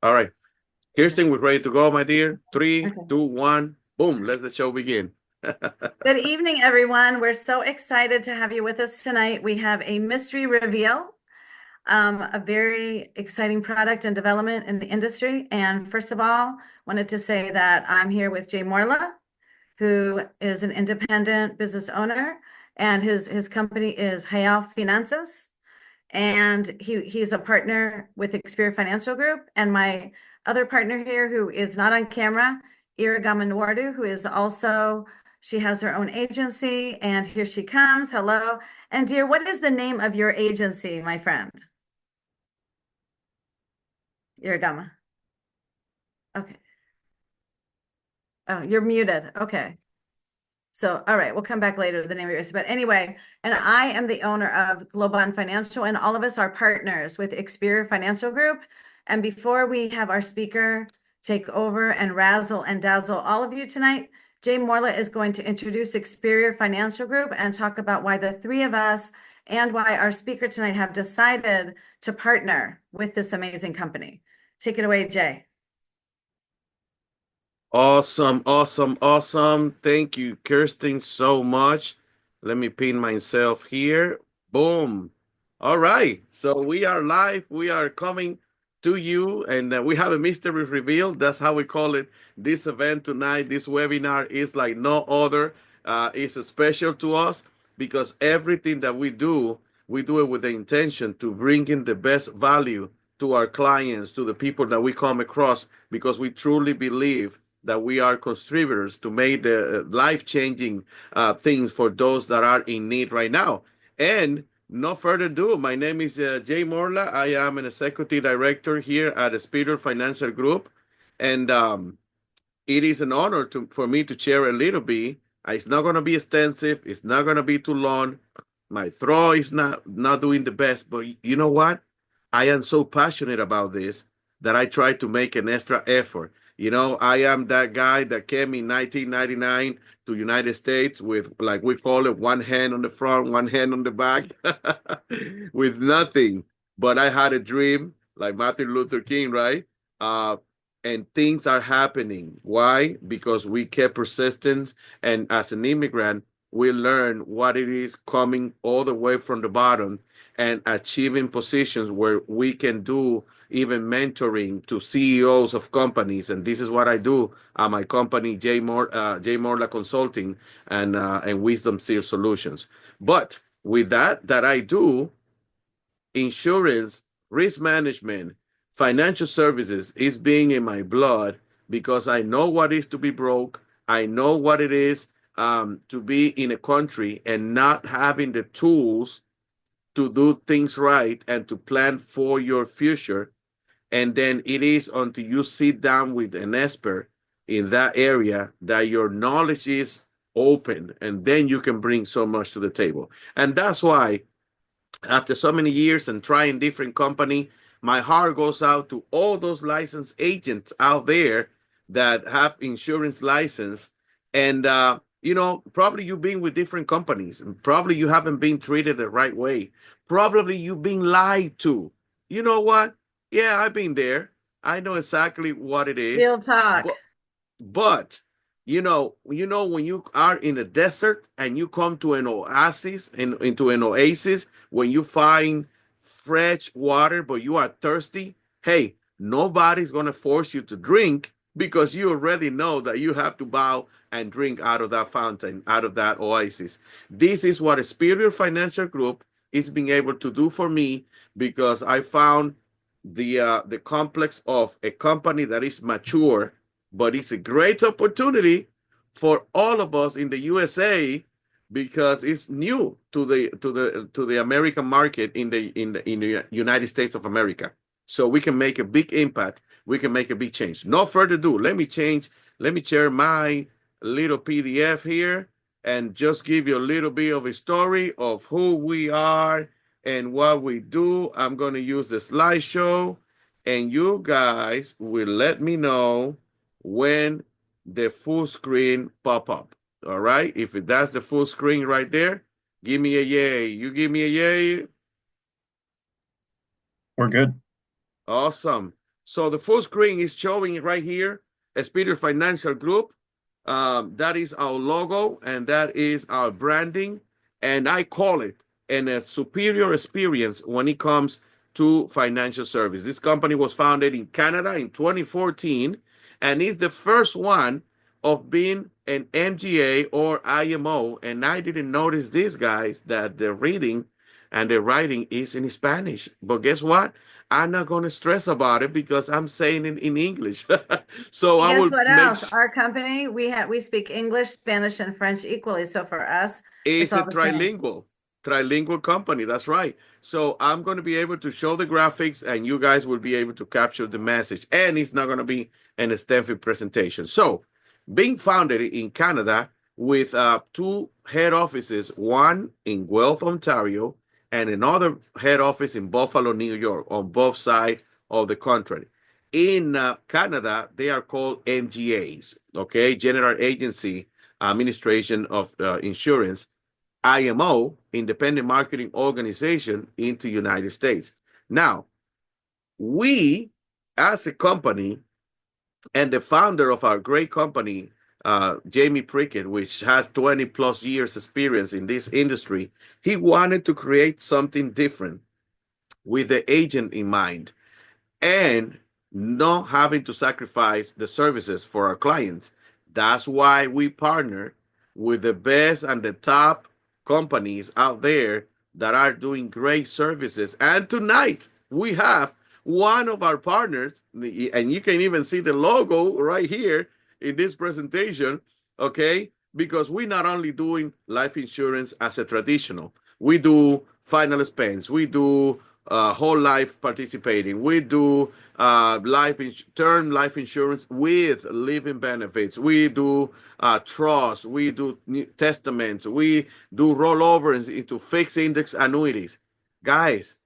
All right. Kirsten, we're ready to go, my dear. Three, Okay. 2, 1, boom. Let the show begin. Good evening, everyone. We're so excited to have you with us tonight. We have a mystery reveal, a very exciting product and development in the industry. And first of all, wanted to say that I'm here with Jay Morla, who is an independent business owner, and his company is Hayal Finanzas. And he's a partner with Experior Financial Group. And my other partner here, who is not on camera, Iragama Nwardu, who is also, she has her own agency, and here she comes. Hello. And dear, what is the name of your agency, my friend? Iragama. Okay. Oh, you're muted. Okay. So, all right, we'll come back later to the name of yours. But anyway, and I am the owner of Global Financial, and all of us are partners with Experior Financial Group. And before we have our speaker take over and razzle and dazzle all of you tonight, Jay Morla is going to introduce Experior Financial Group and talk about why the three of us and why our speaker tonight have decided to partner with this amazing company. Take it away, Jay. Awesome, awesome, awesome. Thank you, Kirsten, so much. Let me pin myself here. Boom. All right. So we are live. We are coming to you, and we have a mystery reveal. That's how we call it. This event tonight, this webinar is like no other. It's special to us because everything that we do it with the intention to bring in the best value to our clients, to the people that we come across, because we truly believe that we are contributors to make the life-changing things for those that are in need right now. And no further ado, my name is Jay Morla. I am an executive director here at Spirit Financial Group, and it is an honor for me to share a little bit. It's not going to be extensive. It's not going to be too long. My throat is not doing the best, but you know what? I am so passionate about this that I try to make an extra effort. I am that guy that came in 1999 to United States with, like we call it, one hand on the front, one hand on the back, with nothing. But I had a dream, like Martin Luther King, right? Uh, and things are happening. Why? Because we kept persistence, and as an immigrant, we learn what it is coming all the way from the bottom and achieving positions where we can do even mentoring to CEOs of companies. And this is what I do at my company, J Morla Consulting and Wisdom Seal Solutions. But with that I do, insurance, risk management, financial services is being in my blood because I know what it is to be broke. I know what it is to be in a country and not having the tools to do things right and to plan for your future. And then it is until you sit down with an expert in that area that your knowledge is open, and then you can bring so much to the table. And that's why after so many years and trying different company, my heart goes out to all those licensed agents out there that have insurance license. And probably you've been with different companies, and probably you haven't been treated the right way. Probably you've been lied to. You know what? Yeah, I've been there. I know exactly what it is. Real talk. But when you are in a desert and you come to an oasis into an oasis when you find fresh water, but you are thirsty, hey, nobody's gonna force you to drink because you already know that you have to bow and drink out of that fountain, out of that oasis. This is what a Superior Financial Group is being able to do for me because I found the complex of a company that is mature, but it's a great opportunity for all of us in the USA because it's new to the American market in the United States of America. So we can make a big impact. We can make a big change. No further ado. Let me share my little PDF here and just give you a little bit of a story of who we are and what we do. I'm going to use the slideshow, and you guys will let me know when the full screen pop up. All right. If that's the full screen right there, give me a yay. You give me a yay. We're good. Awesome. So the full screen is showing right here, Spirit Financial Group. That is our logo and that is our branding. And I call it a superior experience when it comes to financial service. This company was founded in Canada in 2014 and is the first one of being an MGA or IMO. And I didn't notice this, guys, that the reading and the writing is in Spanish. But guess what? I'm not going to stress about it because I'm saying it in English. So I Guess will what make else? Our company, we speak English, Spanish, and French equally. So for us, it's It's a all the same. trilingual company. That's right. So I'm going to be able to show the graphics and you guys will be able to capture the message. And it's not going to be an extensive presentation. So being founded in Canada with two head offices, one in Guelph, Ontario, and another head office in Buffalo, New York, on both sides of the country. In Canada, they are called MGAs, okay, General Agency Administration of Insurance, IMO, Independent Marketing Organization, into United States. Now, we as a company and the founder of our great company, Jamie Prickett, which has 20 plus years experience in this industry, he wanted to create something different with the agent in mind and not having to sacrifice the services for our clients. That's why we partner with the best and the top companies out there that are doing great services. And tonight we have one of our partners, and you can even see the logo right here in this presentation, okay? Because we not only doing life insurance as a traditional, we do final expense, we do whole life participating. We do term life insurance with living benefits. We do trust. We do testaments. We do rollovers into fixed index annuities. Guys,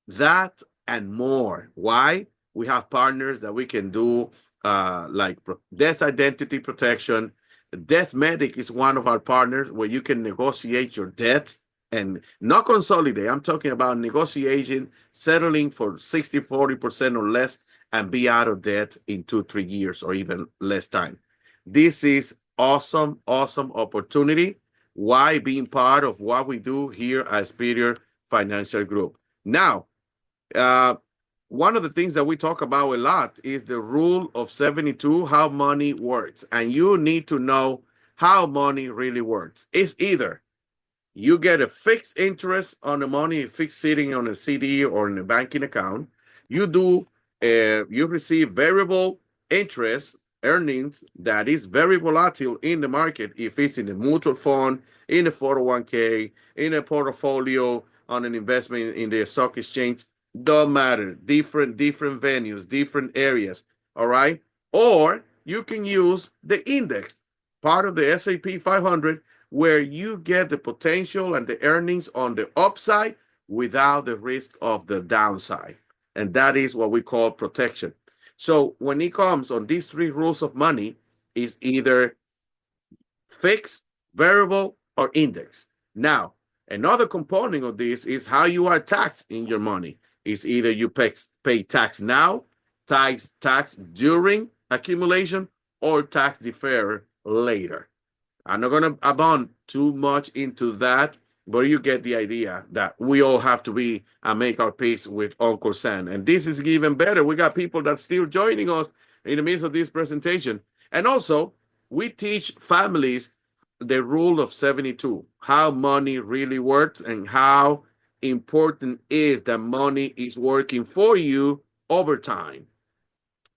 that and more. Why? We have partners that we can do like death identity protection. Death Medic is one of our partners where you can negotiate your debts and not consolidate. I'm talking about negotiation, settling for 60, 40% or less and be out of debt in 2, 3 years or even less time. This is awesome, awesome opportunity. Why being part of what we do here at Superior Financial Group. Now, uh, one of the things that we talk about a lot is the rule of 72, how money works. And you need to know how money really works. It's either you get a fixed interest on the money, fixed sitting on a CD or in a banking account. You do, you receive variable interest earnings that is very volatile in the market if it's in a mutual fund, in a 401k, in a portfolio, on an investment in the stock exchange. Don't matter. Different venues, different areas. All right. Or you can use the index, part of the S&P 500, where you get the potential and the earnings on the upside without the risk of the downside. And that is what we call protection. So when it comes on these three rules of money, is either fixed, variable, or index. Now, another component of this is how you are taxed in your money. It's either you pay tax now, tax during accumulation, or tax defer later. I'm not going to abound too much into that, but you get the idea that we all have to be and make our peace with Uncle Sam. And this is even better. We got people that still joining us in the midst of this presentation. And also, we teach families the rule of 72, how money really works and how important is that money is working for you over time.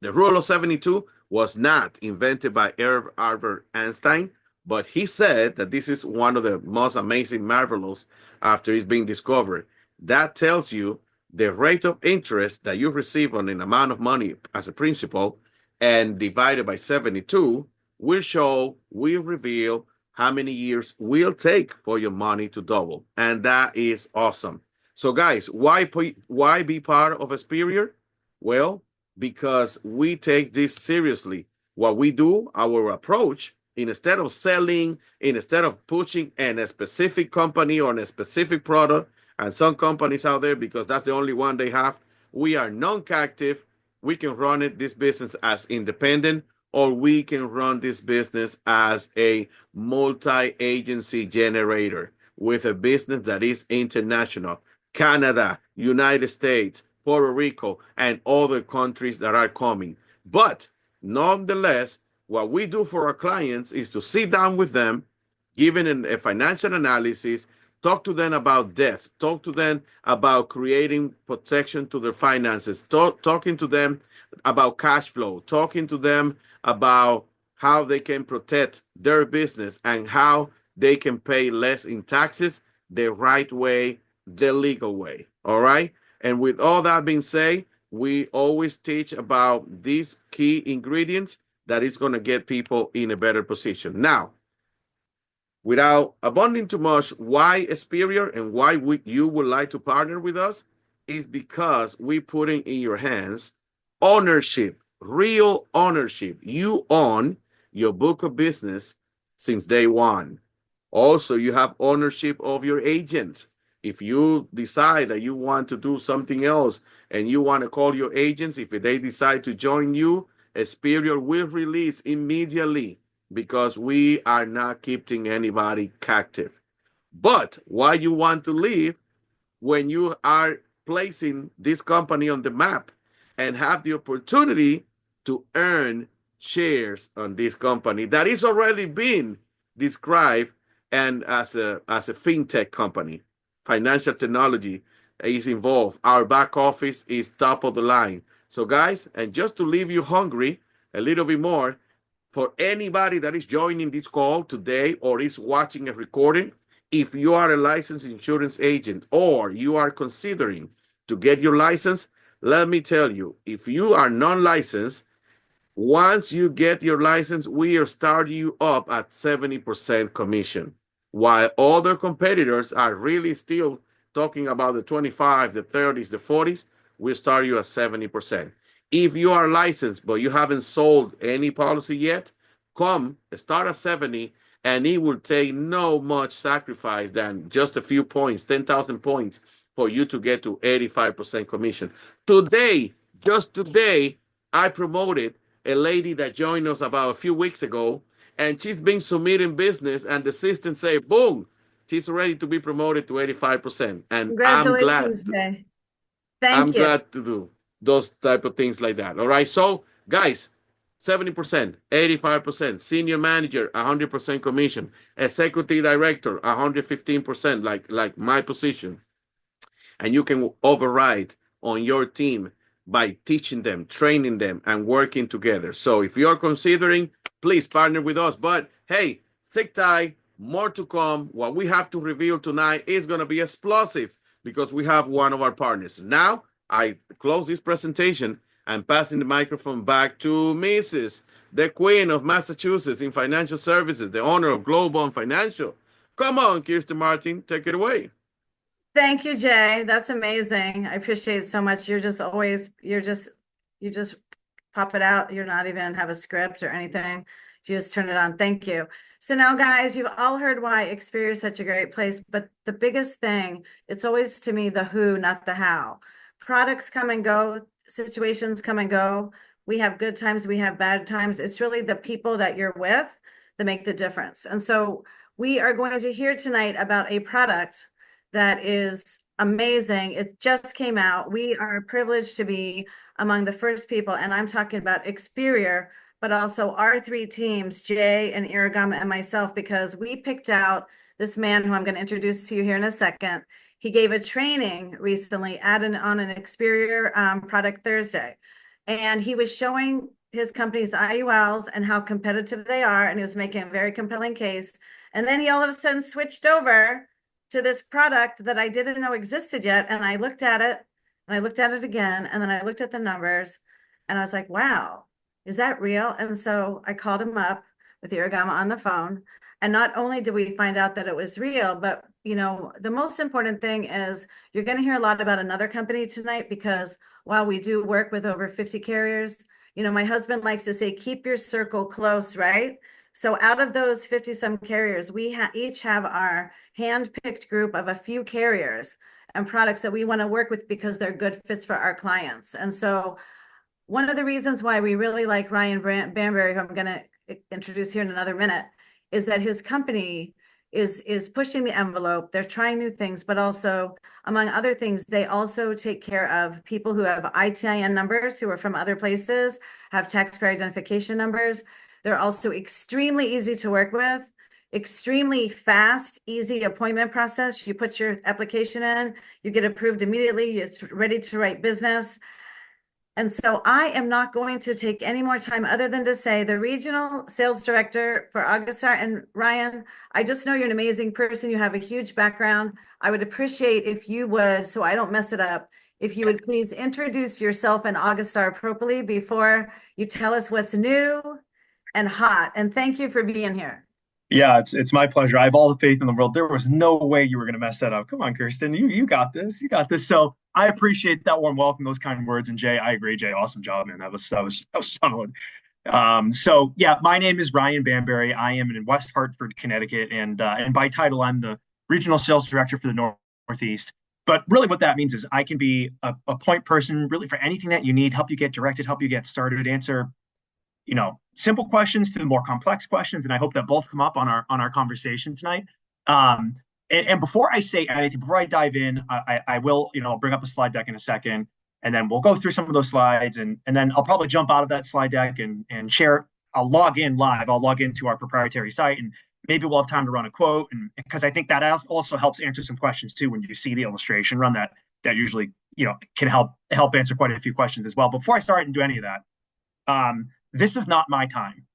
The rule of 72 was not invented by Albert Einstein, but he said that this is one of the most amazing marvelous after it's being discovered. That tells you the rate of interest that you receive on an amount of money as a principal and divided by 72 will reveal how many years will take for your money to double. And that is awesome. So guys, why be part of Superior? Well, because we take this seriously. What we do, our approach, instead of selling, instead of pushing in a specific company or a specific product, and some companies out there, because that's the only one they have, we are non-captive. we can run this business as independent, or we can run this business as a multi-agency generator with a business that is international. Canada, United States, Puerto Rico, and other countries that are coming. But nonetheless, what we do for our clients is to sit down with them, given a financial analysis, talk to them about death, talk to them about creating protection to their finances, talking to them about cash flow, talking to them about how they can protect their business and how they can pay less in taxes the right way, the legal way. All right. And with all that being said, we always teach about these key ingredients that is going to get people in a better position. Now, without abounding too much, why Superior and why you would like to partner with us is because we putting in your hands ownership, real ownership. You own your book of business since day one. Also, you have ownership of your agent. If you decide that you want to do something else and you want to call your agents, if they decide to join you, Superior will release immediately because we are not keeping anybody captive. But why you want to leave when you are placing this company on the map and have the opportunity to earn shares on this company that is already been described and as a fintech company. Financial technology is involved. Our back office is top of the line. So guys, and just to leave you hungry a little bit more, for anybody that is joining this call today or is watching a recording, if you are a licensed insurance agent or you are considering to get your license, let me tell you, if you are non-licensed, once you get your license, we are starting you up at 70% commission, while other competitors are really still talking about the 25, the 30s, the 40s. We start you at 70%. If you are licensed but you haven't sold any policy yet, come start at 70, and it will take no much sacrifice than just a few points, 10,000 points, for you to get to 85% commission. Today, just today, I promoted a lady that joined us about a few weeks ago, and she's been submitting business, and the system say, boom, she's ready to be promoted to 85%. And Congratulations, Jay. I'm Thank you. glad to do those type of things like that. All right. So guys, 70%, 85%, senior manager, 100% commission, executive director, 115%, like my position, and you can override on your team by teaching them, training them, and working together. So if you're considering, please partner with us. But hey, sit tight, more to come. What we have to reveal tonight is going to be explosive because we have one of our partners. Now, I close this presentation and passing the microphone back to Mrs., the Queen of Massachusetts in financial services, the owner of Global and Financial. Come on, Kirsten Martin, take it away. Thank you, Jay. That's amazing. I appreciate it so much. You just pop it out. You're not even have a script or anything. You just turn it on. Thank you. So now, guys, you've all heard why Experior is such a great place, but the biggest thing, it's always to me the who, not the how. Products come and go, situations come and go. We have good times, we have bad times. It's really the people that you're with that make the difference. And so we are going to hear tonight about a product that is amazing. It just came out. We are privileged to be among the first people, and I'm talking about Experior, but also our three teams, Jay and Iragama and myself, because we picked out this man who I'm going to introduce to you here in a second. He gave a training recently on an Experior product Thursday, and he was showing his company's IULs and how competitive they are, and he was making a very compelling case. And then he all of a sudden switched over to this product that I didn't know existed yet. And I looked at it and I looked at it again. And then I looked at the numbers and I was like, wow, is that real? And so I called him up with Iragama on the phone. And not only did we find out that it was real, but the most important thing is you're going to hear a lot about another company tonight, because while we do work with over 50 carriers, my husband likes to say, keep your circle close, right? So out of those 50 some carriers, we each have our hand-picked group of a few carriers and products that we want to work with because they're good fits for our clients. And so one of the reasons why we really like Ryan Bamberry, who I'm going to introduce here in another minute, is that his company is pushing the envelope. They're trying new things, but also, among other things, they also take care of people who have ITIN numbers who are from other places, have taxpayer identification numbers. They're also extremely easy to work with, extremely fast, easy appointment process. You put your application in, you get approved immediately, it's ready to write business. And so I am not going to take any more time other than to say the regional sales director for Augustar. And Ryan, I just know you're an amazing person. You have a huge background. I would appreciate if you would, so I don't mess it up, if you would please introduce yourself and Augustar appropriately before you tell us what's new and hot. And thank you for being here. Yeah, it's my pleasure. I have all the faith in the world. There was no way you were going to mess that up. Come on, Kirsten, you got this. You got this. So I appreciate that warm welcome, those kind words. And Jay, I agree. Jay, awesome job, man. That was solid. So yeah, my name is Ryan Bamberry. I am in West Hartford, Connecticut, and by title, I'm the regional sales director for the Northeast. But really, what that means is I can be a point person, really for anything that you need, help you get directed, help you get started, answer simple questions to the more complex questions. And I hope that both come up on our conversation tonight. Um, and before I say anything, before I dive in, I will, I'll bring up a slide deck in a second, and then we'll go through some of those slides, and then I'll probably jump out of that slide deck and share. I'll log in live. I'll log into our proprietary site, and maybe we'll have time to run a quote, and because I think that also helps answer some questions too when you see the illustration run that usually can help answer quite a few questions as well. Before I start and do any of that, this is not my time.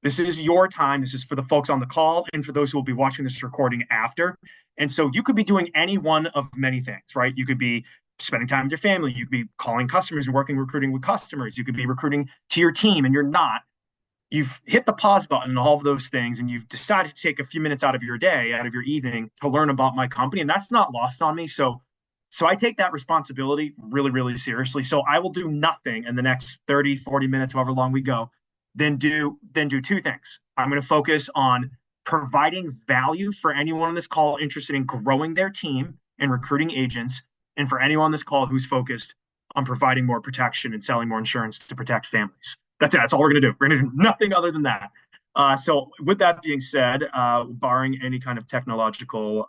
This is your time. This is for the folks on the call and for those who will be watching this recording after. And so you could be doing any one of many things, right? You could be spending time with your family. You could be calling customers and recruiting with customers. You could be recruiting to your team, and you're not. You've hit the pause button and all of those things, and you've decided to take a few minutes out of your day, out of your evening to learn about my company. And that's not lost on me. So I take that responsibility really, really seriously. So I will do nothing in the next 30, 40 minutes, however long we go, then do two things. I'm going to focus on providing value for anyone on this call interested in growing their team and recruiting agents, and for anyone on this call who's focused on providing more protection and selling more insurance to protect families. That's it. That's all we're going to do. We're going to do nothing other than that. So with that being said, barring any kind of technological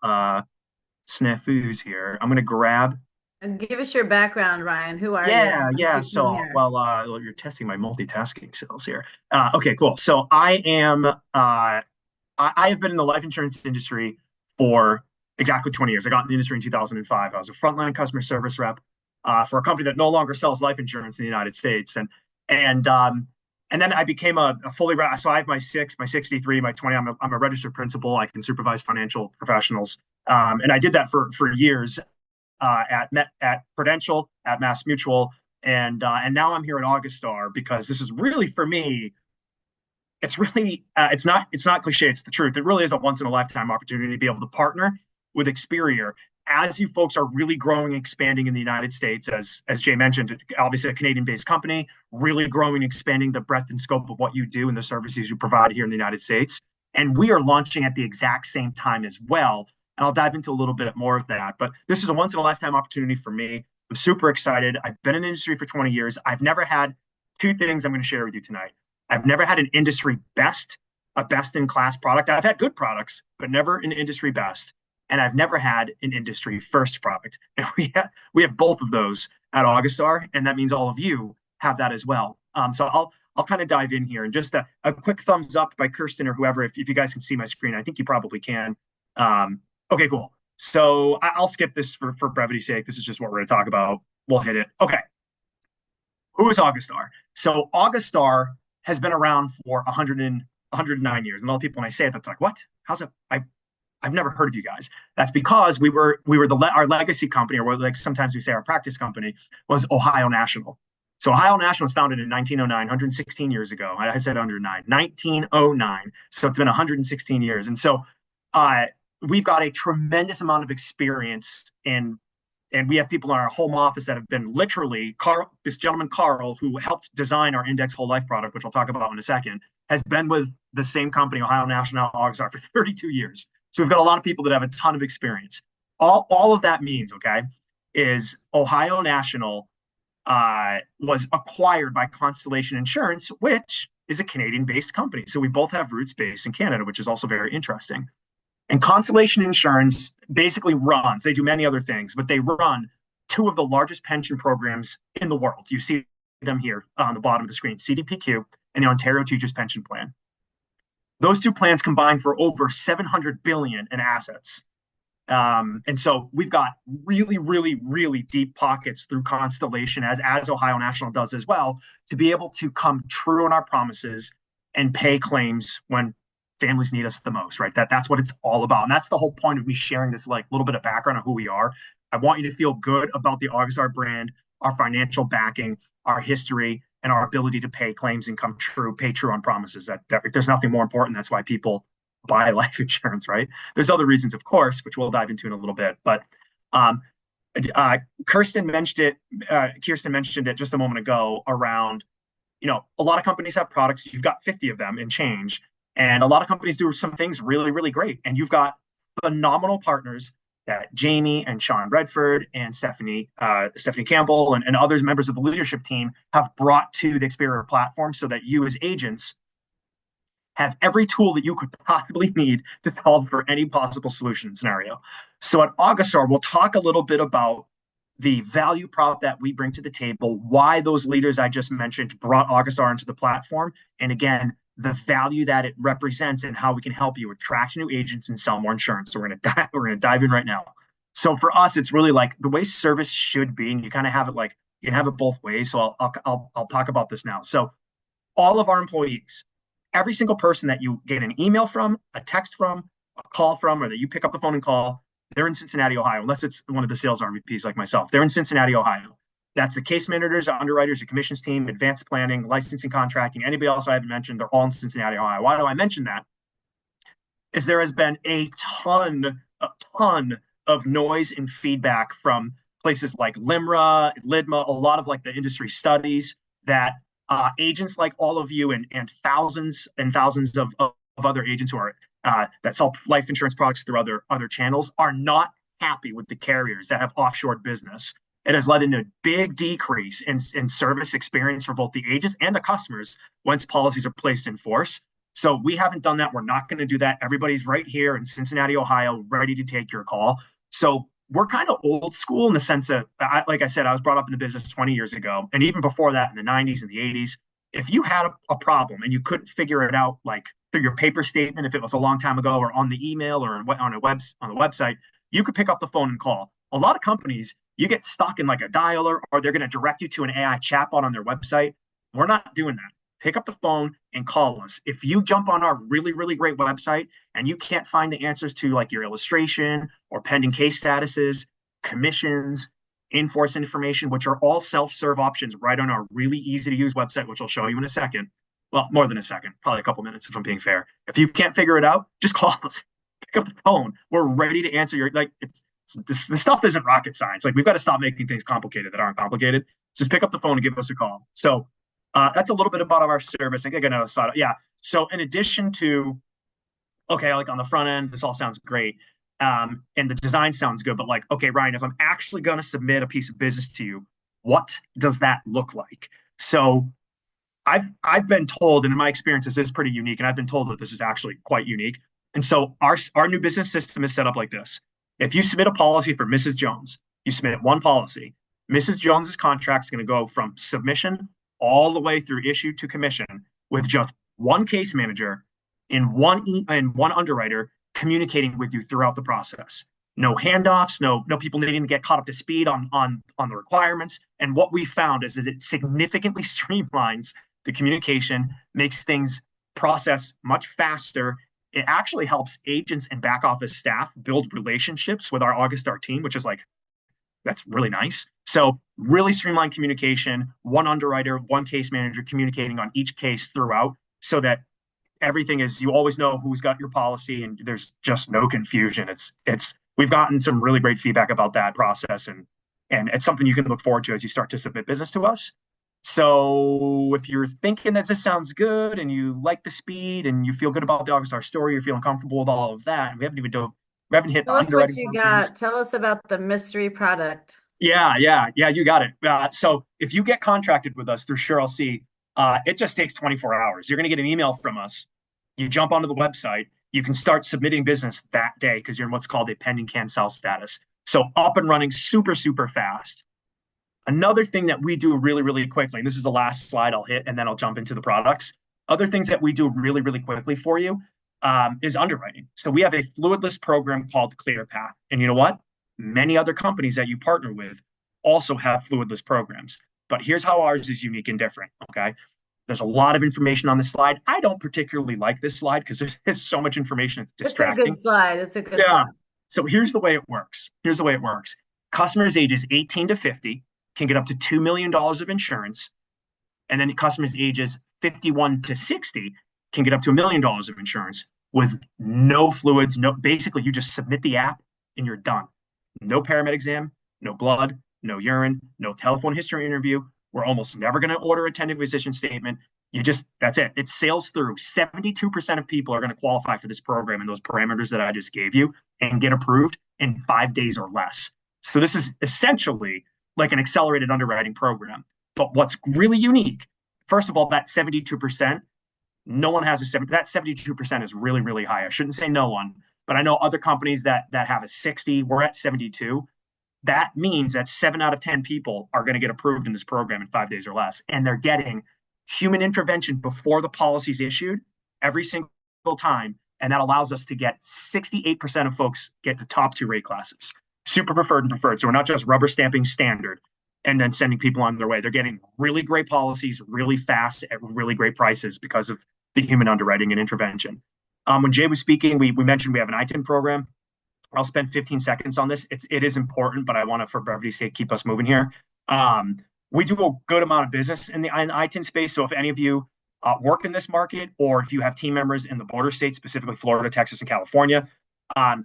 snafus here, I'm going to grab. And give us your background, Ryan. Who are you? Yeah. So, well, you're testing my multitasking skills here. Okay, cool. So I have been in the life insurance industry for exactly 20 years. I got in the industry in 2005. I was a frontline customer service rep for a company that no longer sells life insurance in the United States. And then I became a fully, so I have my 63, my 20. I'm a registered principal. I can supervise financial professionals. And I did that for years at Prudential, at Mass Mutual, and now I'm here at Augustar because this is really, for me, it's really it's not cliche, it's the truth. It really is a once in a lifetime opportunity to be able to partner with Experior as you folks are really growing and expanding in the United States. As Jay mentioned, obviously a Canadian based company, really growing and expanding the breadth and scope of what you do and the services you provide here in the United States. And we are launching at the exact same time as well. And I'll dive into a little bit more of that. But this is a once in a lifetime opportunity for me. I'm super excited. I've been in the industry for 20 years. I've never had two things I'm going to share with you tonight. I've never had an industry best, a best in class product. I've had good products, but never an industry best. And I've never had an industry first product. And we have both of those at Augustar, and that means all of you have that as well. So I'll kind of dive in here, and just a quick thumbs up by Kirsten or whoever if you guys can see my screen. I think you probably can. Okay, cool. So I'll skip this for brevity's sake. This is just what we're going to talk about. We'll hit it. Okay. Who is Augustar? So Augustar has been around for 109 years. And a lot of people, when I say it, that's like, what? How's it? I've never heard of you guys. That's because we were our legacy company, or like sometimes we say our practice company, was Ohio National. So Ohio National was founded in 1909, 116 years ago. I said 1909. So it's been 116 years. And so we've got a tremendous amount of experience and we have people in our home office that have been literally this gentleman, Carl, who helped design our index whole life product, which I'll talk about in a second, has been with the same company, Ohio National Augustar, for 32 years. So we've got a lot of people that have a ton of experience. All of that means, okay, is Ohio National was acquired by Constellation Insurance, which is a Canadian-based company. So we both have roots based in Canada, which is also very interesting. And Constellation Insurance basically runs, they do many other things, but they run two of the largest pension programs in the world. You see them here on the bottom of the screen, CDPQ and the Ontario Teachers Pension Plan. Those two plans combine for over 700 billion in assets. And so we've got really, really, really deep pockets through Constellation, as Ohio National does as well, to be able to come true on our promises and pay claims when families need us the most, right? That's what it's all about. And that's the whole point of me sharing this like little bit of background on who we are. I want you to feel good about the Augustar brand, our financial backing, our history, and our ability to pay claims and come true, pay true on promises. That there's nothing more important. That's why people buy life insurance, right? There's other reasons, of course, which we'll dive into in a little bit. But um, Kirsten mentioned it just a moment ago around, a lot of companies have products. You've got 50 of them and change. And a lot of companies do some things really, really great. And you've got phenomenal partners that Jamie and Sean Redford and Stephanie Campbell and others members of the leadership team have brought to the Experior platform so that you as agents have every tool that you could possibly need to solve for any possible solution scenario. So at Augustar, we'll talk a little bit about the value prop that we bring to the table, why those leaders I just mentioned brought Augustar into the platform, and again, the value that it represents and how we can help you attract new agents and sell more insurance. So we're gonna dive in right now. So for us, it's really like the way service should be, and you kind of have it like you can have it both ways. So I'll talk about this now. So all of our employees, every single person that you get an email from, a text from, a call from, or that you pick up the phone and call, they're in Cincinnati, Ohio, unless it's one of the sales RVPs like myself. They're in Cincinnati, Ohio. That's the case managers, underwriters, the commissions team, advanced planning, licensing, contracting, anybody else I haven't mentioned, they're all in Cincinnati, Ohio. Why do I mention that? Is there has been a ton of noise and feedback from places like LIMRA, LIDMA, a lot of like the industry studies that agents like all of you and thousands and thousands of other agents who are that sell life insurance products through other channels are not happy with the carriers that have offshored business. It has led to a big decrease in service experience for both the agents and the customers once policies are placed in force. So we haven't done that. We're not going to do that. Everybody's right here in Cincinnati, Ohio, ready to take your call. So we're kind of old school in the sense that, like I said, I was brought up in the business 20 years ago. And even before that, in the 90s and the 80s, if you had a problem and you couldn't figure it out, like through your paper statement, if it was a long time ago, or on the email or on the website, you could pick up the phone and call. A lot of companies, you get stuck in like a dialer, or they're going to direct you to an AI chatbot on their website. We're not doing that. Pick up the phone and call us. If you jump on our really, really great website and you can't find the answers to like your illustration or pending case statuses, commissions, in-force information, which are all self-serve options right on our really easy to use website, which I'll show you in a second. Well, more than a second, probably a couple minutes if I'm being fair. If you can't figure it out, just call us. Pick up the phone. We're ready to answer your, like, this stuff isn't rocket science. Like, we've got to stop making things complicated that aren't complicated. Just pick up the phone and give us a call. So that's a little bit about our service. I think I got another slide. Yeah. So in addition to, okay, like on the front end, this all sounds great. And the design sounds good, but like, okay, Ryan, if I'm actually going to submit a piece of business to you, what does that look like? So I've been told, and in my experience, this is pretty unique, and I've been told that this is actually quite unique. And so our new business system is set up like this. If you submit a policy for Mrs. Jones, you submit one policy. Mrs. Jones's contract is going to go from submission all the way through issue to commission with just one case manager and one underwriter communicating with you throughout the process. No handoffs, no people needing to get caught up to speed on the requirements. And what we found is that it significantly streamlines the communication, makes things process much faster. It actually helps agents and back office staff build relationships with our Augustar team, which is like, that's really nice. So really streamlined communication, one underwriter, one case manager communicating on each case throughout, so that everything is, you always know who's got your policy and there's just no confusion. We've gotten some really great feedback about that process, and it's something you can look forward to as you start to submit business to us. So if you're thinking that this sounds good and you like the speed and you feel good about the Augustar story, you're feeling comfortable with all of that, we haven't hit Tell us what underwriting you functions. got. Tell us about the mystery product. Yeah, you got it. So if you get contracted with us through SureLC, it just takes 24 hours. You're going to get an email from us. You jump onto the website. You can start submitting business that day because you're in what's called a pending cancel status. So up and running super, super fast. Another thing that we do really, really quickly, and this is the last slide I'll hit, and then I'll jump into the products. Other things that we do really, really quickly for you is underwriting. So we have a fluidless program called ClearPath. And you know what? Many other companies that you partner with also have fluidless programs. But here's how ours is unique and different. Okay. There's a lot of information on this slide. I don't particularly like this slide because there's so much information. It's It's a good distracting. slide. It's a good Yeah. slide. So here's the way it works. Here's the way it works. Customers ages 18 to 50 can get up to $2 million of insurance. And then customers ages 51 to 60 can get up to $1 million of insurance with no fluids. No, basically, you just submit the app and you're done. No paramed exam, no blood, no urine, no telephone history interview. We're almost never going to order a attending physician statement. That's it. It sails through. 72% of people are going to qualify for this program and those parameters that I just gave you and get approved in 5 days or less. So this is essentially like an accelerated underwriting program. But what's really unique, first of all, that 72%, no one has a 70, that 72% is really, really high. I shouldn't say no one, but I know other companies that have a 60, we're at 72. That means that 7 out of 10 people are going to get approved in this program in 5 days or less. And they're getting human intervention before the policy's issued every single time. And that allows us to get 68% of folks get the top two rate classes, super preferred and preferred. So we're not just rubber stamping standard and then sending people on their way. They're getting really great policies really fast at really great prices because of the human underwriting and intervention. When Jay was speaking, we mentioned we have an ITIN program. I'll spend 15 seconds on this. It is important, but I want to, for brevity's sake, keep us moving here. We do a good amount of business in the ITIN space. So if any of you work in this market, or if you have team members in the border states, specifically Florida, Texas, and California,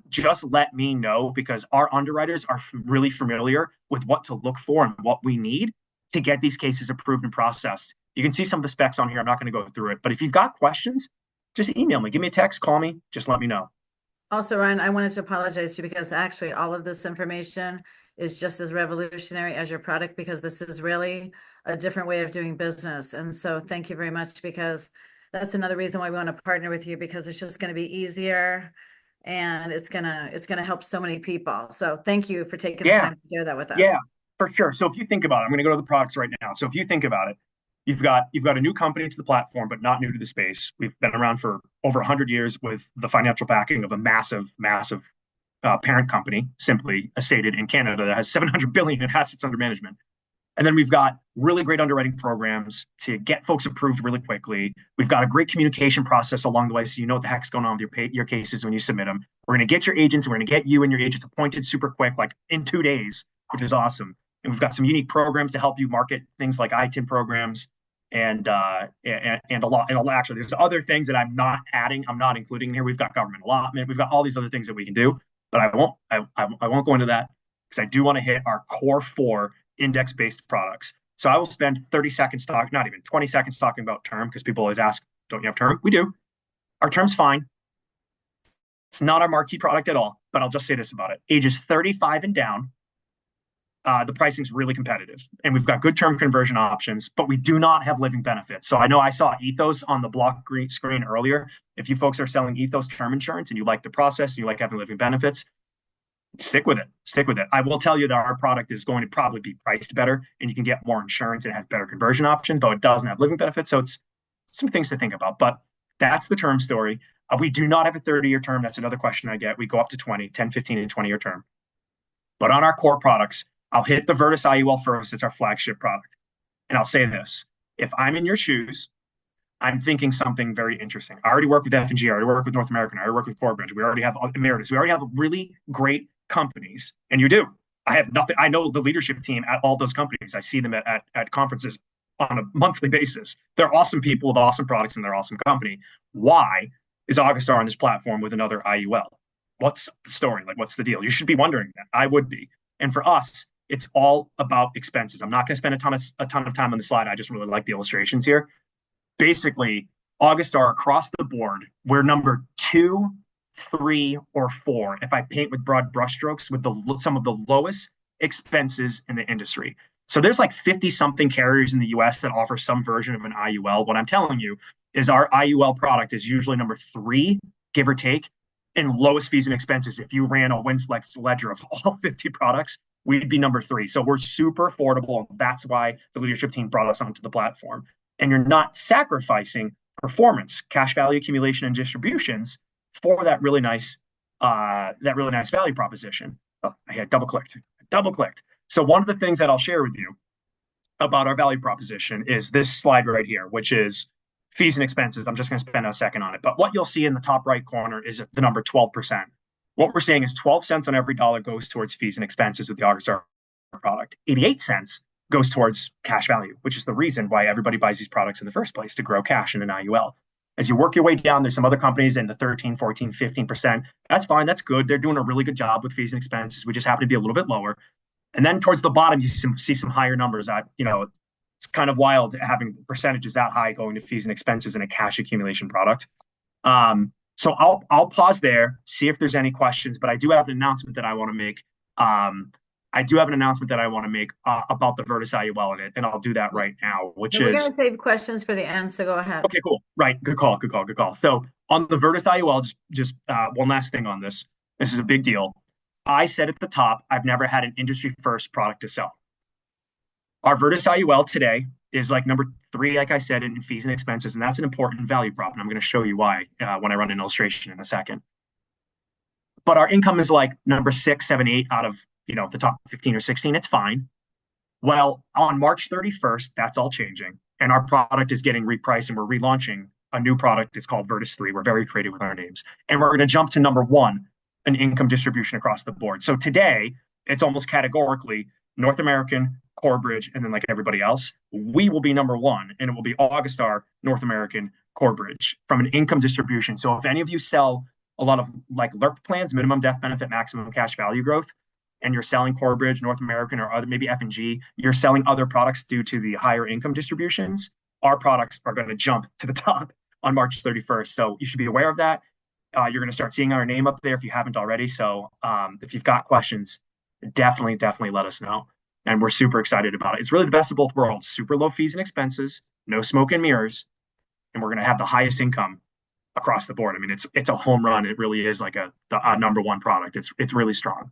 just let me know because our underwriters are really familiar with what to look for and what we need to get these cases approved and processed. You can see some of the specs on here. I'm not going to go through it, but if you've got questions, just email me, give me a text, call me, just let me know. Also, Ryan, I wanted to apologize to you because actually all of this information is just as revolutionary as your product because this is really a different way of doing business. And so thank you very much because that's another reason why we want to partner with you because it's just going to be easier and it's gonna help so many people. So thank you for taking the Yeah, time to share that with us. yeah, for sure. So if you think about it, I'm going to go to the products right now. So if you think about it, you've got a new company to the platform, but not new to the space. We've been around for over 100 years with the financial backing of a massive, massive parent company, simply stated in Canada, that has 700 billion in assets under management. And then we've got really great underwriting programs to get folks approved really quickly. We've got a great communication process along the way, so you know what the heck's going on with your cases when you submit them. We're going to get your agents, we're going to get you and your agents appointed super quick, like in 2 days, which is awesome. And we've got some unique programs to help you market things like ITIN programs and a lot. And actually, there's other things that I'm not adding, I'm not including here. We've got government allotment, we've got all these other things that we can do, but I won't go into that because I do want to hit our core four index-based products. So I will spend 30 seconds talking, not even 20 seconds talking about term because people always ask, don't you have term? We do. Our term's fine. It's not our marquee product at all, but I'll just say this about it. Ages 35 and down, the pricing's really competitive. And we've got good term conversion options, but we do not have living benefits. So I know I saw Ethos on the block screen earlier. If you folks are selling Ethos term insurance and you like the process and you like having living benefits, stick with it. Stick with it. I will tell you that our product is going to probably be priced better and you can get more insurance and have better conversion options, but it doesn't have living benefits. So it's some things to think about. But that's the term story. We do not have a 30-year term. That's another question I get. We go up to 20, 10, 15, and 20-year term. But on our core products, I'll hit the Virtus IUL first. It's our flagship product. And I'll say this. If I'm in your shoes, I'm thinking something very interesting. I already work with F&G. I already work with North American. I already work with Corebridge. We already have Emeritus. We already have really great companies. And you do. I have nothing. I know the leadership team at all those companies. I see them at conferences on a monthly basis. They're awesome people with awesome products and they're awesome company. Why is Augustar on this platform with another IUL? What's the story? Like, what's the deal? You should be wondering that. I would be. And for us, it's all about expenses. I'm not going to spend a ton of time on the slide. I just really like the illustrations here. Basically, Augustar across the board, we're number 2, 3, or 4. If I paint with broad brushstrokes, with some of the lowest expenses in the industry. So there's like 50 something carriers in the US that offer some version of an IUL. What I'm telling you is our IUL product is usually number 3, give or take, in lowest fees and expenses. If you ran a WinFlex ledger of all 50 products, we'd be number 3. So we're super affordable. That's why the leadership team brought us onto the platform. And you're not sacrificing performance, cash value accumulation, and distributions for that really nice value proposition. Oh, I had double clicked. So one of the things that I'll share with you about our value proposition is this slide right here, which is fees and expenses. I'm just going to spend a second on it. But what you'll see in the top right corner is the number 12%. What we're saying is 12 cents on every dollar goes towards fees and expenses with the Augustar product. 88 cents goes towards cash value, which is the reason why everybody buys these products in the first place, to grow cash in an IUL. As you work your way down, there's some other companies in the 13, 14, 15%. That's fine. That's good. They're doing a really good job with fees and expenses. We just happen to be a little bit lower. And then towards the bottom, you see some higher numbers. It's kind of wild having percentages that high going to fees and expenses in a cash accumulation product. So I'll pause there, see if there's any questions, but I do have an announcement that I want to make. About the Virtus IUL in it, and I'll do that right now, which We're is... going to save questions for the end, so go ahead. Okay, cool. Right. Good call. So on the Virtus IUL, just one last thing on this. This is a big deal. I said at the top, I've never had an industry first product to sell. Our Virtus IUL today is like number 3, like I said, in fees and expenses, and that's an important value prop, and I'm going to show you why when I run an illustration in a second. But our income is like number 6, 7, 8 out of the top 15 or 16. It's fine. Well, on March 31st, that's all changing, and our product is getting repriced, and we're relaunching a new product. It's called Virtus 3. We're very creative with our names, and we're going to jump to number 1, an income distribution across the board. So today, it's almost categorically North American, Corebridge, and then like everybody else. We will be number 1, and it will be Augustar, North American, Corebridge from an income distribution. So if any of you sell a lot of like LERP plans, minimum death benefit, maximum cash value growth, and you're selling Corebridge, North American, or other, maybe F&G, you're selling other products due to the higher income distributions, our products are going to jump to the top on March 31st. So you should be aware of that. You're going to start seeing our name up there if you haven't already. So if you've got questions, definitely let us know. And we're super excited about it. It's really the best of both worlds. Super low fees and expenses, no smoke and mirrors, and we're going to have the highest income across the board. I mean, it's a home run. It really is like a number 1 product. It's really strong.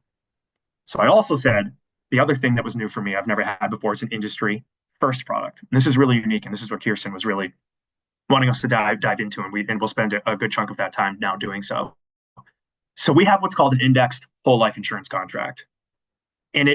So I also said the other thing that was new for me, I've never had before, is an industry first product. And this is really unique, and this is what Kirsten was really wanting us to dive into, and we'll spend a good chunk of that time now doing so. So we have what's called an indexed whole life insurance contract. And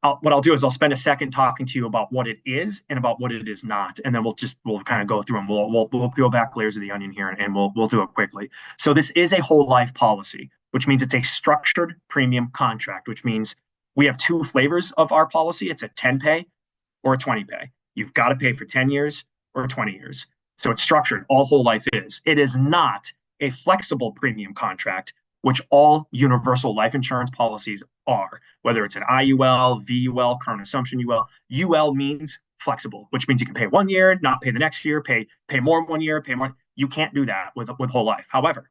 what I'll do is I'll spend a second talking to you about what it is and about what it is not, and then we'll kind of go through and we'll peel back layers of the onion here, and we'll do it quickly. So this is a whole life policy, which means it's a structured premium contract, which means we have 2 flavors of our policy. It's a 10 pay or a 20 pay. You've got to pay for 10 years or 20 years. So it's structured. All whole life is. It is not a flexible premium contract, which all universal life insurance policies are, whether it's an IUL, VUL, current assumption UL. UL means flexible, which means you can pay 1 year, not pay the next year, pay more 1 year, pay more. You can't do that with whole life. However,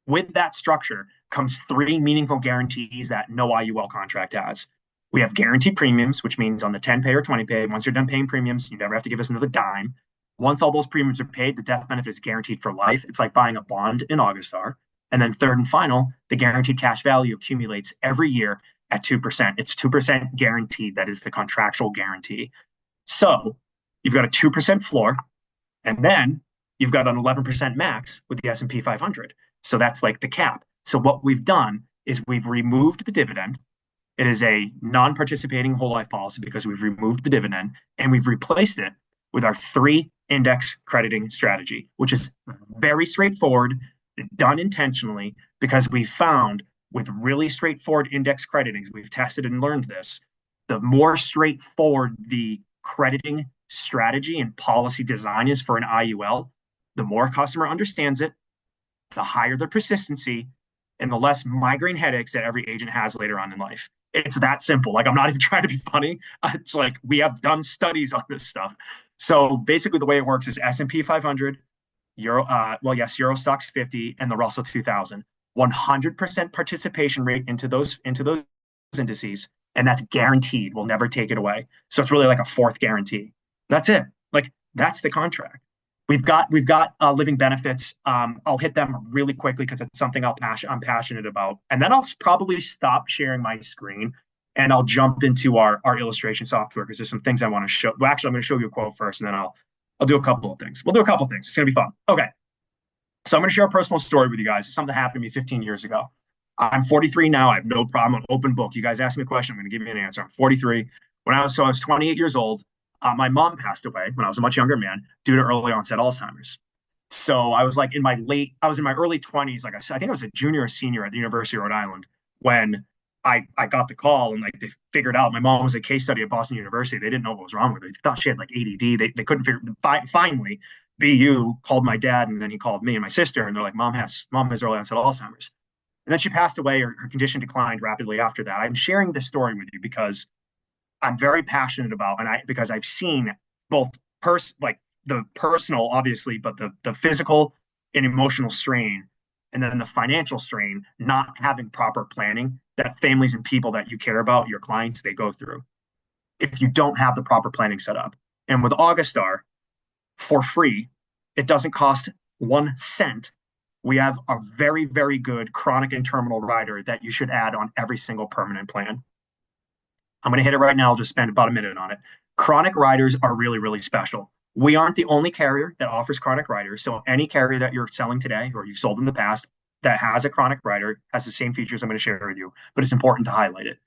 with that structure comes 3 meaningful guarantees that no IUL contract has. We have guaranteed premiums, which means on the 10 pay or 20 pay, once you're done paying premiums, you never have to give us another dime. Once all those premiums are paid, the death benefit is guaranteed for life. It's like buying a bond in Augustar. And then third and final, the guaranteed cash value accumulates every year at 2%. It's 2% guaranteed. That is the contractual guarantee. So you've got a 2% floor, and then you've got an 11% max with the S&P 500. So that's like the cap. So what we've done is we've removed the dividend. It is a non-participating whole life policy because we've removed the dividend, and we've replaced it with our 3 index crediting strategy, which is very straightforward, done intentionally, because we found with really straightforward index creditings, we've tested and learned this, the more straightforward the crediting strategy and policy design is for an IUL, the more customer understands it, the higher the persistency, and the less migraine headaches that every agent has later on in life. It's that simple. Like, I'm not even trying to be funny. It's like we have done studies on this stuff. So basically the way it works is S&P 500, Euro Stoxx 50, and the Russell 2000. 100% participation rate into those indices, and that's guaranteed. We'll never take it away. So it's really like a fourth guarantee. That's it. Like that's the contract. We've got living benefits. I'll hit them really quickly because it's something I'm passionate about, and then I'll probably stop sharing my screen and I'll jump into our illustration software because there's some things I want to show. Well, actually, I'm going to show you a quote first, and then I'll do a couple of things. We'll do a couple of things. It's going to be fun. Okay, so I'm going to share a personal story with you guys. It's something that happened to me 15 years ago. I'm 43 now. I have no problem. I'm an open book. You guys ask me a question, I'm going to give you an answer. I'm 43. I was 28 years old. My mom passed away when I was a much younger man due to early onset Alzheimer's. So I was in my early 20s. Like I said, I think I was a junior or senior at the University of Rhode Island when I got the call and like they figured out my mom was a case study at Boston University. They didn't know what was wrong with her. They thought she had like ADD. They couldn't figure. Finally, BU called my dad and then he called me and my sister and they're like, mom has early onset Alzheimer's. And then she passed away. Her condition declined rapidly after that. I'm sharing this story with you because I'm very passionate about, because I've seen both like the personal, obviously, but the physical and emotional strain, and then the financial strain, not having proper planning that families and people that you care about, your clients, they go through if you don't have the proper planning set up. And with Augustar, for free, it doesn't cost 1 cent. We have a very, very good chronic and terminal rider that you should add on every single permanent plan. I'm going to hit it right now. I'll just spend about a minute on it. Chronic riders are really, really special. We aren't the only carrier that offers chronic riders. So any carrier that you're selling today or you've sold in the past that has a chronic rider has the same features I'm going to share with you, but it's important to highlight it.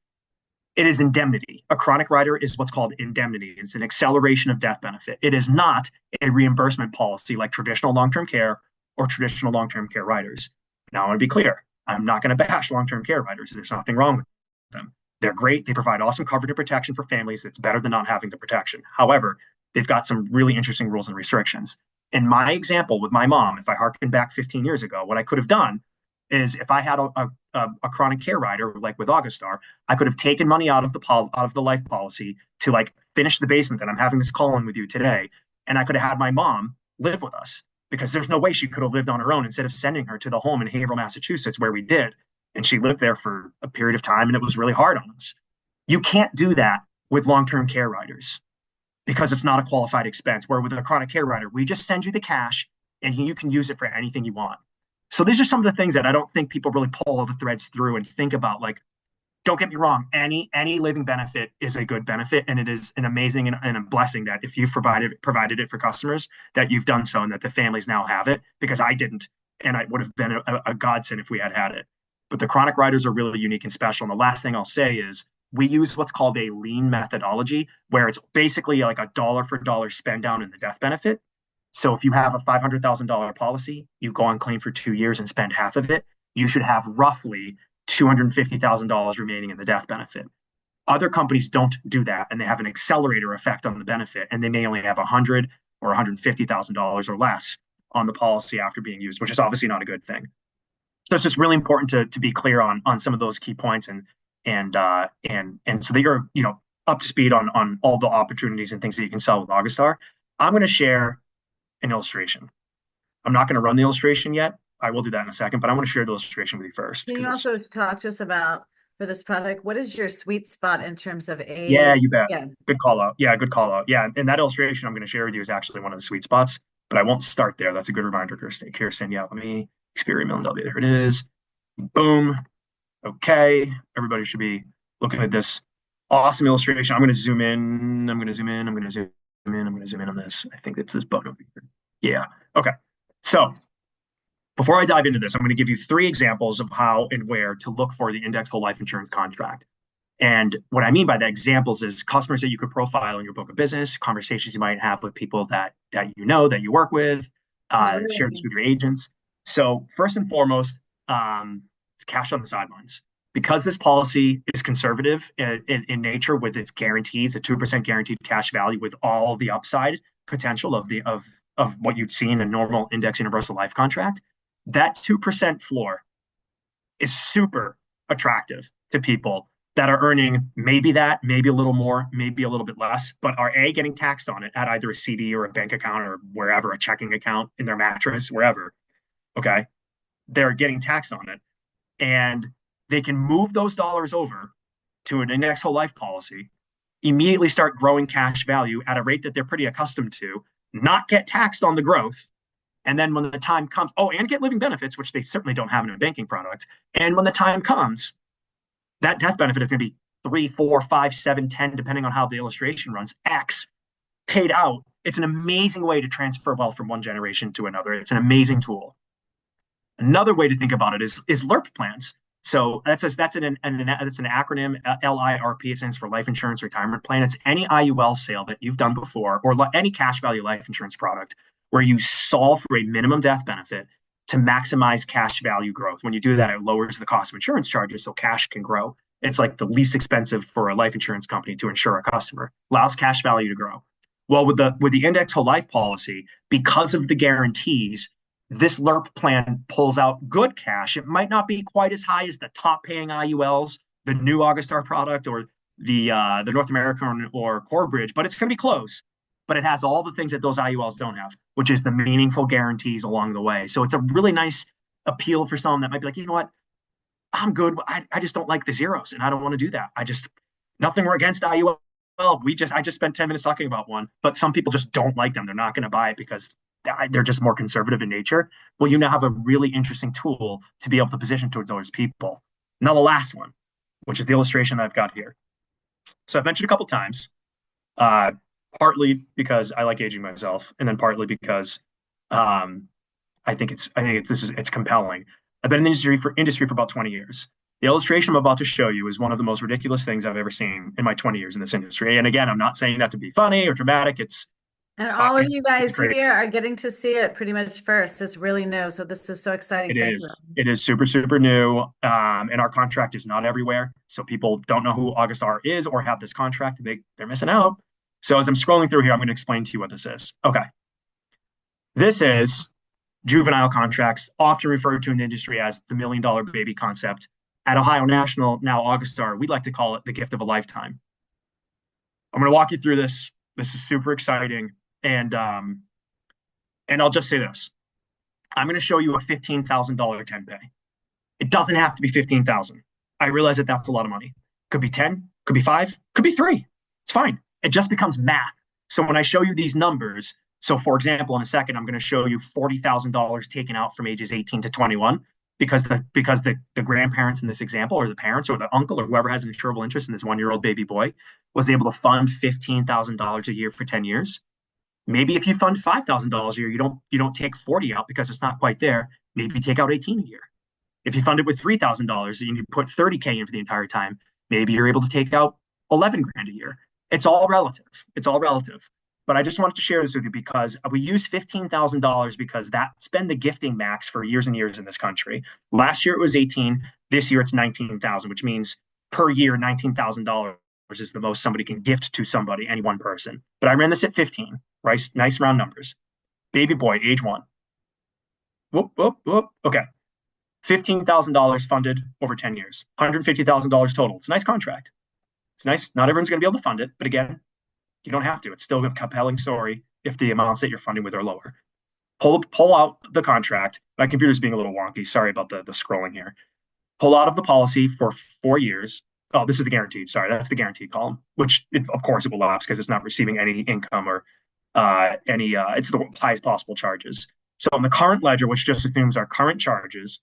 It is indemnity. A chronic rider is what's called indemnity. It's an acceleration of death benefit. It is not a reimbursement policy like traditional long-term care or traditional long-term care riders. Now, I want to be clear. I'm not going to bash long-term care riders. There's nothing wrong with them. They're great. They provide awesome coverage and protection for families. That's better than not having the protection. However, they've got some really interesting rules and restrictions. In my example with my mom, if I harken back 15 years ago, what I could have done is if I had a chronic care rider like with Augustar, I could have taken money out of the life policy to like finish the basement that I'm having this call in with you today, and I could have had my mom live with us because there's no way she could have lived on her own instead of sending her to the home in Haverhill, Massachusetts, where we did. And she lived there for a period of time, and it was really hard on us. You can't do that with long-term care riders because it's not a qualified expense. Where with a chronic care rider, we just send you the cash, and you can use it for anything you want. So these are some of the things that I don't think people really pull all the threads through and think about. Like, don't get me wrong, any living benefit is a good benefit, and it is an amazing and a blessing that if you've provided it for customers, that you've done so, and that the families now have it. Because I didn't, and it would have been a godsend if we had it. But the chronic riders are really unique and special. And the last thing I'll say is we use what's called a lean methodology, where it's basically like a dollar for dollar spend down in the death benefit. So if you have a $500,000 policy, you go on claim for 2 years and spend half of it, you should have roughly $250,000 remaining in the death benefit. Other companies don't do that, and they have an accelerator effect on the benefit, and they may only have $100,000 or $150,000 or less on the policy after being used, which is obviously not a good thing. So it's just really important to be clear on some of those key points and so that you're up to speed on all the opportunities and things that you can sell with Augustar. I'm going to share an illustration. I'm not going to run the illustration yet. I will do that in a second, but I want to share the illustration with you first. Can you also talk to us about for this product, what is your sweet spot in terms of age? Yeah, you bet. Yeah. Good call out. Yeah, good call out. Yeah, and that illustration I'm going to share with you is actually one of the sweet spots, but I won't start there. That's a good reminder, Kirsten. Yeah, let me Xperia Million Dollar. There it is. Boom. Okay. Everybody should be looking at this awesome illustration. I'm going to zoom in. I'm going to zoom in. I'm going to zoom in. I'm going to zoom in on this. I think it's this button over here. Yeah. Okay. So before I dive into this, I'm going to give you 3 examples of how and where to look for the index whole life insurance contract. And what I mean by the examples is customers that you could profile in your book of business, conversations you might have with people that you work with, share this with your agents. So first and foremost, cash on the sidelines. Because this policy is conservative in nature with its guarantees, a 2% guaranteed cash value with all the upside potential of what you'd see in a normal index universal life contract, that 2% floor is super attractive to people that are earning maybe a little more, maybe a little bit less, but are getting taxed on it at either a CD or a bank account or wherever, a checking account in their mattress, wherever. Okay. They're getting taxed on it. And they can move those dollars over to an index whole life policy, immediately start growing cash value at a rate that they're pretty accustomed to, not get taxed on the growth. And then when the time comes, oh, and get living benefits, which they certainly don't have in a banking product. And when the time comes, that death benefit is going to be 3, 4, 5, 7, 10, depending on how the illustration runs, X paid out. It's an amazing way to transfer wealth from one generation to another. It's an amazing tool. Another way to think about it is LIRP plans. So that's an acronym, LIRP. It stands for Life Insurance Retirement Plan. It's any IUL sale that you've done before, or any cash value life insurance product where you solve for a minimum death benefit to maximize cash value growth. When you do that, it lowers the cost of insurance charges so cash can grow. It's like the least expensive for a life insurance company to insure a customer, allows cash value to grow. Well, with the index whole life policy, because of the guarantees, this LIRP plan pulls out good cash. It might not be quite as high as the top paying IULs, the new Augustar product, or the North American or Corebridge, but it's going to be close. But it has all the things that those IULs don't have, which is the meaningful guarantees along the way. So it's a really nice appeal for someone that might be like, you know what, I'm good. I just don't like the zeros, and I don't want to do that. Nothing we're against IUL. I just spent 10 minutes talking about one, but some people just don't like them. They're not going to buy it because they're just more conservative in nature. Well, you now have a really interesting tool to be able to position towards those people. Now, the last one, which is the illustration I've got here. So I've mentioned a couple times, partly because I like aging myself, and then partly because I think it's compelling. I've been in the industry for about 20 years. The illustration I'm about to show you is one of the most ridiculous things I've ever seen in my 20 years in this industry. And again, I'm not saying that to be funny or dramatic. And all of you guys crazy. here are getting to see it pretty much first. It's really new. So this is so exciting. Thank you. It is super, super new. And our contract is not everywhere. So people don't know who Augustar is or have this contract. They're missing out. So as I'm scrolling through here, I'm going to explain to you what this is. Okay. This is juvenile contracts, often referred to in the industry as the $1 million baby concept. At Ohio National, now Augustar, we like to call it the gift of a lifetime. I'm going to walk you through this. This is super exciting. And I'll just say this. I'm going to show you a $15,000 10 pay. It doesn't have to be $15,000. I realize that that's a lot of money. Could be 10, could be 5, could be 3. It's fine. It just becomes math. So when I show you these numbers, so for example, in a second, I'm going to show you $40,000 taken out from ages 18 to 21 because the grandparents in this example, or the parents or the uncle or whoever has an insurable interest in this 1-year-old baby boy was able to fund $15,000 a year for 10 years. Maybe if you fund $5,000 a year, you don't take 40 out because it's not quite there. Maybe you take out 18 a year. If you fund it with $3,000 and you put 30K in for the entire time, maybe you're able to take out 11 grand a year. It's all relative. It's all relative. But I just wanted to share this with you because we use $15,000 because that's been the gifting max for years and years in this country. Last year it was 18. This year it's 19,000, which means per year $19,000 is the most somebody can gift to somebody, any one person. But I ran this at 15, right? Nice round numbers. Baby boy, age 1. Whoop, whoop, whoop. Okay. $15,000 funded over 10 years. $150,000 total. It's a nice contract. It's nice. Not everyone's going to be able to fund it. But again, you don't have to. It's still a compelling story if the amounts that you're funding with are lower. Pull out the contract. My computer's being a little wonky. Sorry about the scrolling here. Pull out of the policy for 4 years. Oh, this is the guaranteed. Sorry, that's the guaranteed column, which of course it will lapse because it's not receiving any income or it's the highest possible charges. So in the current ledger, which just assumes our current charges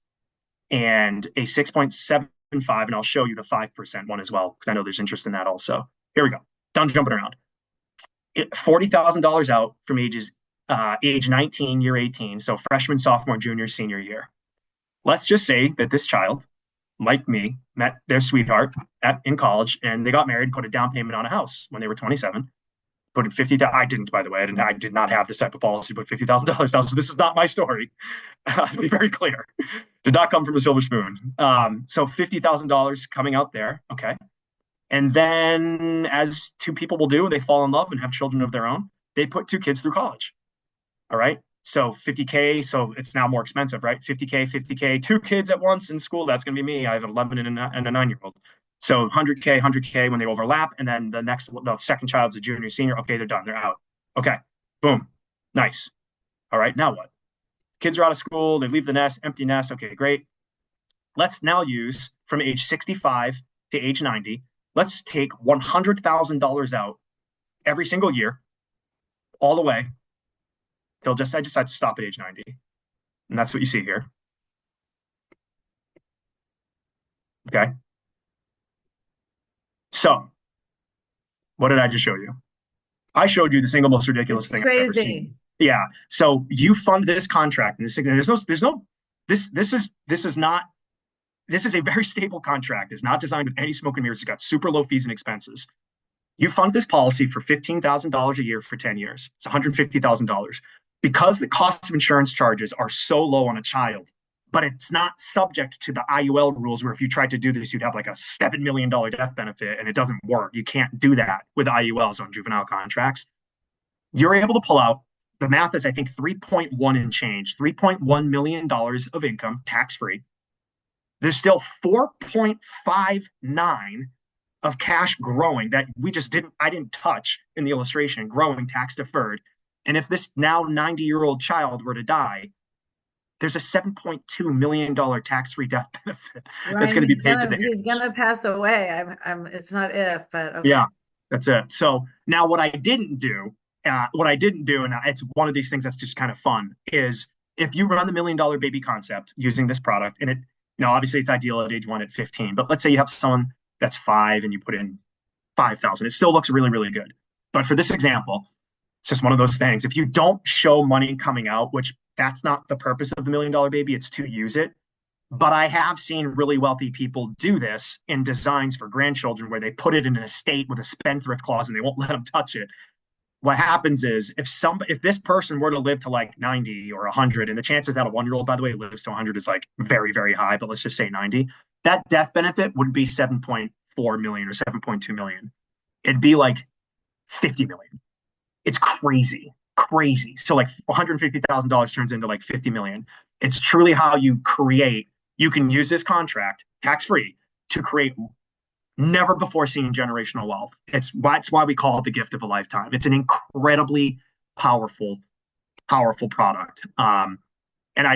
and a 6.75, and I'll show you the 5% one as well, because I know there's interest in that also. Here we go. Done jumping around. $40,000 out from age 19, year 18. So freshman, sophomore, junior, senior year. Let's just say that this child, like me, met their sweetheart in college and they got married, put a down payment on a house when they were 27. Put in $50,000. I didn't, by the way. I did not have this type of policy, but $50,000 down. So this is not my story. To be very clear. Did not come from a silver spoon. So $50,000 coming out there. Okay. And then, as two people will do, they fall in love and have children of their own. They put 2 kids through college. All right. So 50K. So it's now more expensive, right? 50K, 2 kids at once in school. That's going to be me. I have an 11 and a 9-year-old. So 100K when they overlap. And then the second child's a junior, senior. Okay, they're done. They're out. Okay. Boom. Nice. All right. Now what? Kids are out of school. They leave the nest, empty nest. Okay, great. Let's now use from age 65 to age 90. let's take $100,000 out every single year, all the way. I decide to stop at age 90. And that's what you see here. Okay. So what did I just show you? I showed you the single most ridiculous It's thing I've ever crazy. seen. Yeah. So you fund this contract, and this is a very stable contract. It's not designed with any smoke and mirrors. It's got super low fees and expenses. You fund this policy for $15,000 a year for 10 years. It's $150,000. Because the cost of insurance charges are so low on a child, but it's not subject to the IUL rules where if you tried to do this, you'd have like a $7 million death benefit, and it doesn't work. You can't do that with IULs on juvenile contracts. You're able to pull out, the math is, I think, 3.1 and change, $3.1 million of income tax-free. There's still 4.59 of cash growing that I didn't touch in the illustration, growing tax deferred. And if this now 90-year-old child were to die, there's a $7.2 million tax-free death benefit that's going to be paid to the He's heirs. gonna pass away. It's not if, but okay. Yeah, that's it. So now what I didn't do, and it's one of these things that's just kind of fun, is if you run the $1 million baby concept using this product, and obviously it's ideal at age 1 at 15, but let's say you have someone that's 5 and you put in 5,000, it still looks really, really good. But for this example, it's just one of those things. If you don't show money coming out, which that's not the purpose of the $1 million baby, it's to use it. But I have seen really wealthy people do this in designs for grandchildren where they put it in an estate with a spendthrift clause and they won't let them touch it. What happens is if this person were to live to like 90 or 100, and the chances that a 1-year-old, by the way, lives to 100 is like very, very high, but let's just say 90, that death benefit wouldn't be 7.4 million or 7.2 million. It'd be like 50 million. It's crazy, crazy. So like $150,000 turns into like 50 million. It's truly how you can use this contract tax-free to create never before seen generational wealth. That's why we call it the gift of a lifetime. It's an incredibly powerful, powerful product. And I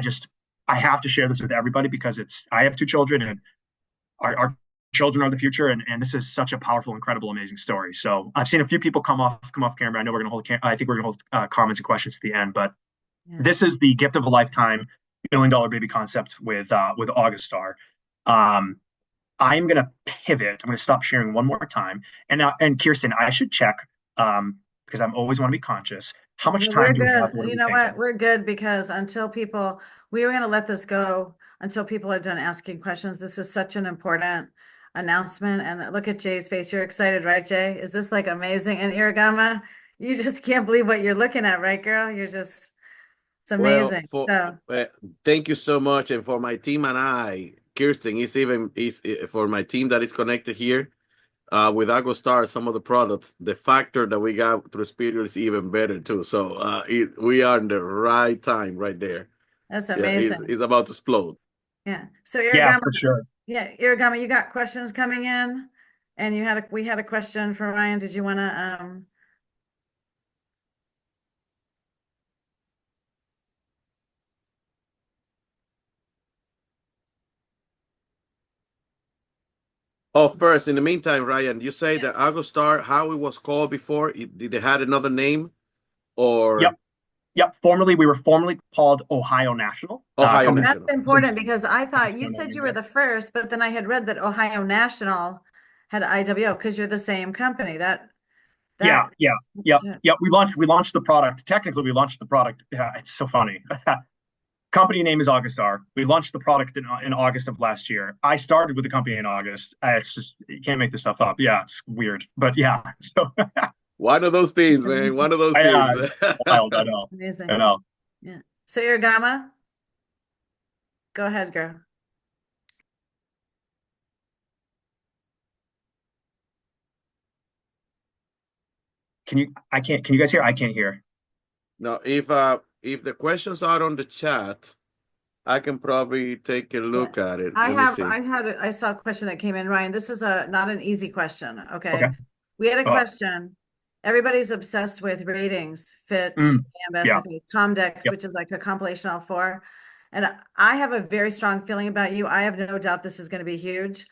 have to share this with everybody because I have 2 children, and our children are the future. And this is such a powerful, incredible, amazing story. So I've seen a few people come off camera. I know I think we're going to hold comments and questions at the end, but yeah. This is the gift of a lifetime $1 million baby concept with Augustar. I'm going to pivot. I'm going to stop sharing one more time. And Kirsten, I should check, because I always want to be conscious. How much time do we have? You know what? We're good, because we were going to let this go until people are done asking questions. This is such an important announcement. And look at Jay's face. You're excited, right, Jay? Is this like amazing? And Irigama, you just can't believe what you're looking at, right, girl? It's amazing. Thank you so much. And for my team and I, Kirsten, is for my team that is connected here with Augustar, some of the products, the factor that we got through Spirit is even better too. So we are in the right time right there. That's amazing. It's about to explode. Yeah. So Irigama, yeah, for sure. Yeah, Irigama, you got questions coming in, and we had a question for Ryan. Did you want to Oh, first, in the meantime, Ryan, you say that Augustar, how it was called before? Did they had another name, or? Yep. We were formerly called Ohio National. Ohio National. That's important, because I thought you said you were the first, but then I had read that Ohio National had IWO because you're the same company. Yeah. We launched the product. Technically, we launched the product. Yeah, it's so funny. Company name is Augustar. We launched the product in August of last year. I started with the company in August. It's just, you can't make this stuff up. Yeah, it's weird, but yeah. So one of those things, man. One of those things. Wild, I know. Amazing. I know. Yeah. So Irigama, go ahead, girl. Can you guys hear? I can't hear. No, if the questions are on the chat, I can probably take a look at it. I saw a question that came in, Ryan. This is not an easy question. Okay. We had a question. Everybody's obsessed with ratings, Fitch, Comdex, which is like a compilation of all 4. And I have a very strong feeling about you. I have no doubt this is going to be huge.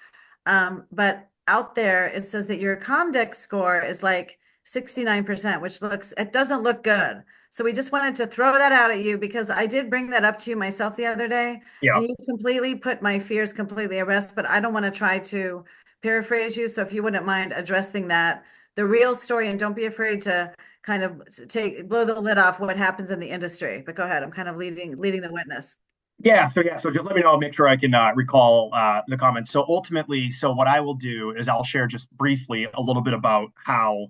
But out there, it says that your Comdex score is like 69%, which it doesn't look good. So we just wanted to throw that out at you because I did bring that up to you myself the other day, Yeah. and you completely put my fears completely at rest, but I don't want to try to paraphrase you. So if you wouldn't mind addressing that, the real story, and don't be afraid to kind of blow the lid off what happens in the industry. But go ahead. I'm kind of leading the witness. So just let me know, make sure I can recall the comments. So ultimately, so what I will do is I'll share just briefly a little bit about how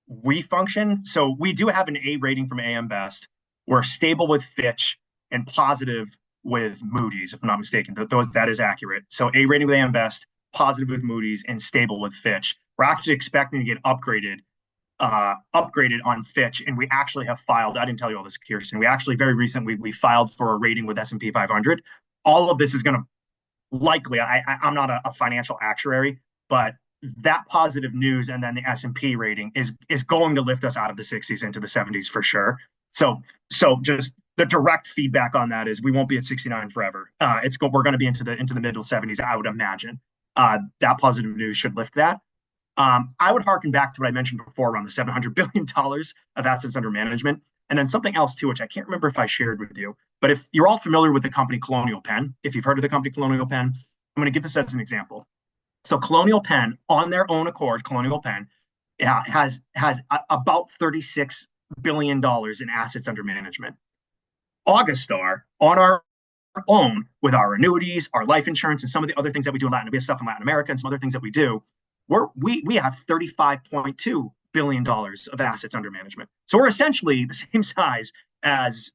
we function. So we do have an A rating from AM Best. We're stable with Fitch and positive with Moody's, if I'm not mistaken. That is accurate. So A rating with AM Best, positive with Moody's, and stable with Fitch. We're actually expecting to get upgraded on Fitch, and we actually have filed. I didn't tell you all this, Kirsten. We actually very recently we filed for a rating with S&P 500. All of this is going to likely. I'm not a financial actuary, but that positive news and then the S&P rating is going to lift us out of the 60s into the 70s for sure. So just the direct feedback on that is we won't be at 69 forever. We're going to be into the middle 70s, I would imagine. That positive news should lift that. I would harken back to what I mentioned before around the $700 billion of assets under management. And then something else too, which I can't remember if I shared with you, but if you're all familiar with the company Colonial Penn, if you've heard of the company Colonial Penn, I'm going to give this as an example. So Colonial Penn, on their own accord, Colonial Penn has about $36 billion in assets under management. Augustar, on our own, with our annuities, our life insurance, and some of the other things that we do in Latin, we have stuff in Latin America and some other things that we do, we have $35.2 billion of assets under management. So we're essentially the same size as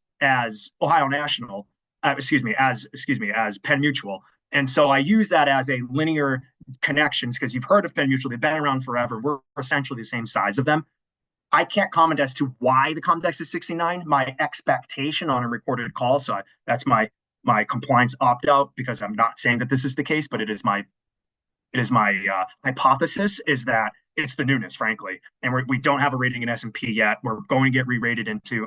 Ohio National, as Penn Mutual. And so I use that as a linear connections because you've heard of Penn Mutual. They've been around forever. We're essentially the same size of them. I can't comment as to why the Comdex is 69. My expectation on a recorded call, so that's my compliance opt out because I'm not saying that this is the case, but it is my hypothesis is that it's the newness, frankly, and we don't have a rating in S&P yet. We're going to get re-rated into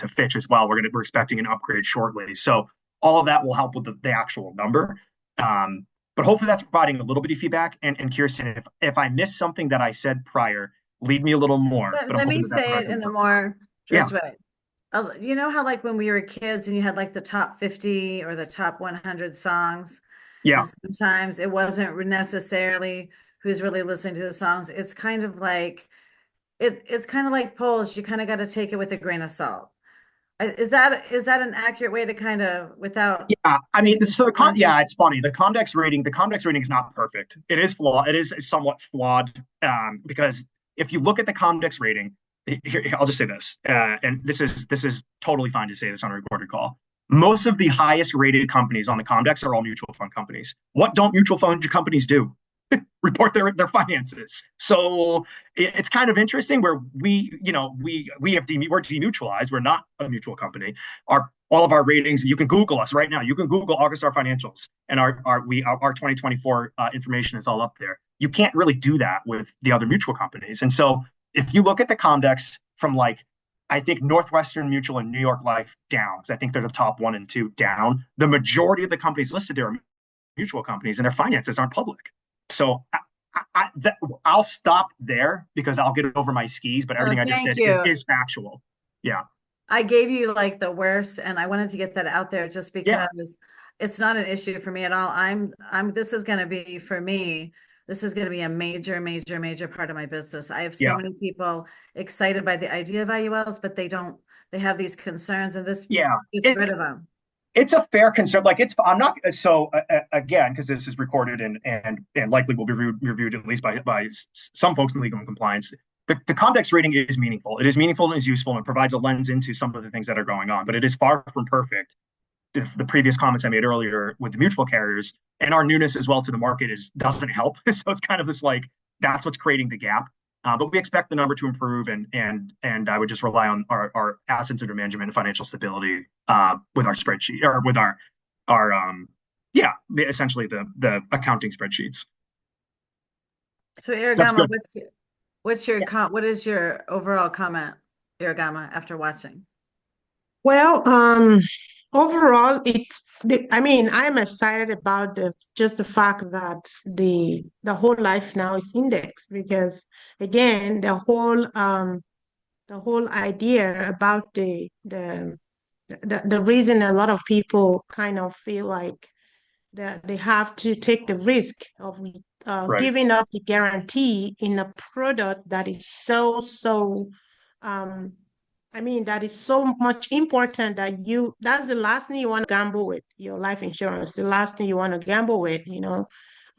Fitch as well. We're expecting an upgrade shortly, so all of that will help with the actual number. But hopefully that's providing a little bit of feedback. And Kirsten, if I missed something that I said prior, lead me a little more. But I'm Let me hoping that say it provides a in a more. more Yeah, direct way. You know how like when we were kids and you had like the top 50 or the top 100 songs, yeah, and sometimes it wasn't necessarily who's really listening to the songs. It's kind of like it's kind of like polls. You kind of got to take it with a grain of salt. Is that an accurate way to kind of without yeah. I mean, using so much? yeah, it's funny. The Comdex rating is not perfect. It is flawed. It is somewhat flawed because if you look at the Comdex rating, here, I'll just say this, and this is totally fine to say this on a recorded call. Most of the highest rated companies on the Comdex are all mutual fund companies. What don't mutual fund companies do? Report their finances. So it's kind of interesting where we're demutualized. We're not a mutual company. All of our ratings, you can Google us right now. You can Google Augustar financials, and our 2024 information is all up there. You can't really do that with the other mutual companies. And so if you look at the Comdex from I think Northwestern Mutual and New York Life down, because I think they're the top 1 and 2 down. The majority of the companies listed there are mutual companies, and their finances aren't public. So I'll stop there because I'll get over my skis. But everything I just Thank said you. is factual. Yeah, I gave you like the worst, and I wanted to get that out there just yeah, because it's not an issue for me at all. This is going to be for me. This is going to be a major, major, major part of my business. I have so yeah, many people excited by the idea of IULs, but they have these concerns, and this yeah. gets rid It's of them. it's a fair concern. I'm not so again because this is recorded and likely will be reviewed at least by some folks in legal and compliance. The Comdex rating is meaningful. It is meaningful and is useful and provides a lens into some of the things that are going on, but it is far from perfect. The previous comments I made earlier with the mutual carriers and our newness as well to the market doesn't help. So it's kind of this that's what's creating the gap. But we expect the number to improve, and I would just rely on our assets under management and financial stability with our spreadsheet or with our essentially the accounting spreadsheets. So, That's Iragama, good. what is your overall comment, Iragama, after watching? Well, overall, I mean, I'm excited about just the fact that the whole life now is indexed because again, the whole idea about the reason a lot of people kind of feel like that they have to take the risk of Right. giving up the guarantee in a product that is um, I mean, that is so much important that that's the last thing you want to gamble with, your life insurance, the last thing you want to gamble with, you know.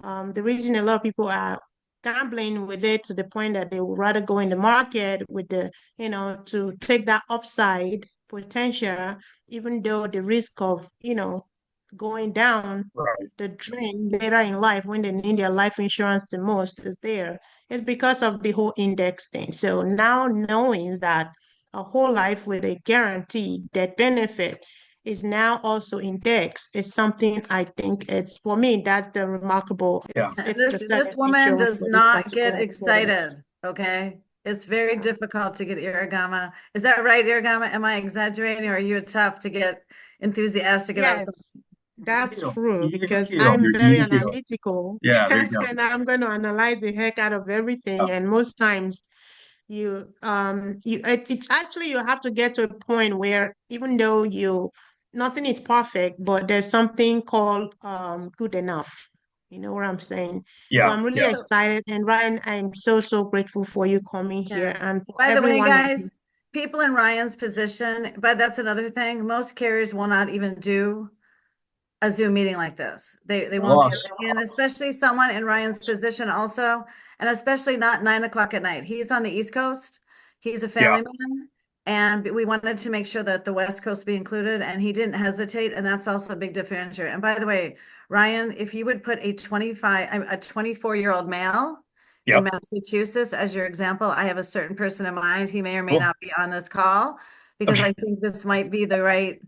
The reason a lot of people are gambling with it to the point that they would rather go in the market with to take that upside potential, even though the risk of, going down Right. the drain later in life when they need their life insurance the most is there. It's because of the whole index thing. So now knowing that a whole life with a guaranteed death benefit is now also indexed is something I think it's for me, that's the remarkable. Yeah. It's the This selling woman feature does for this not get particular product. excited, okay? It's very Yeah. difficult to get irigama. Is that right, irigama? Am I exaggerating or are you tough to get enthusiastic about something? Yes, that's true Even because keel. I'm You're very even keel. analytical Yeah, there you go. and I'm going to analyze the heck out of Yeah. everything. And most times it's actually you have to get to a point where even though nothing is perfect, but there's something called good enough. You know what I'm saying? So Yeah. I'm really Yeah. So, excited. And Ryan, I'm so, so grateful for you coming yeah. here and for By the way, everyone. guys, people in Ryan's position, but that's another thing. Most carriers will not even do a Zoom meeting like this. They won't do Plus, it. And especially someone in Ryan's position also, and especially not 9 o'clock at night. He's on the East Coast. He's a yeah. family man. And we wanted to make sure that the West Coast be included, and he didn't hesitate. And that's also a big differentiator. And by the way, Ryan, if you would put a 24-year-old male in Yep. Massachusetts as your example, I have a certain person in mind. He may or may Cool. not be on this call because Okay. I think this might be the right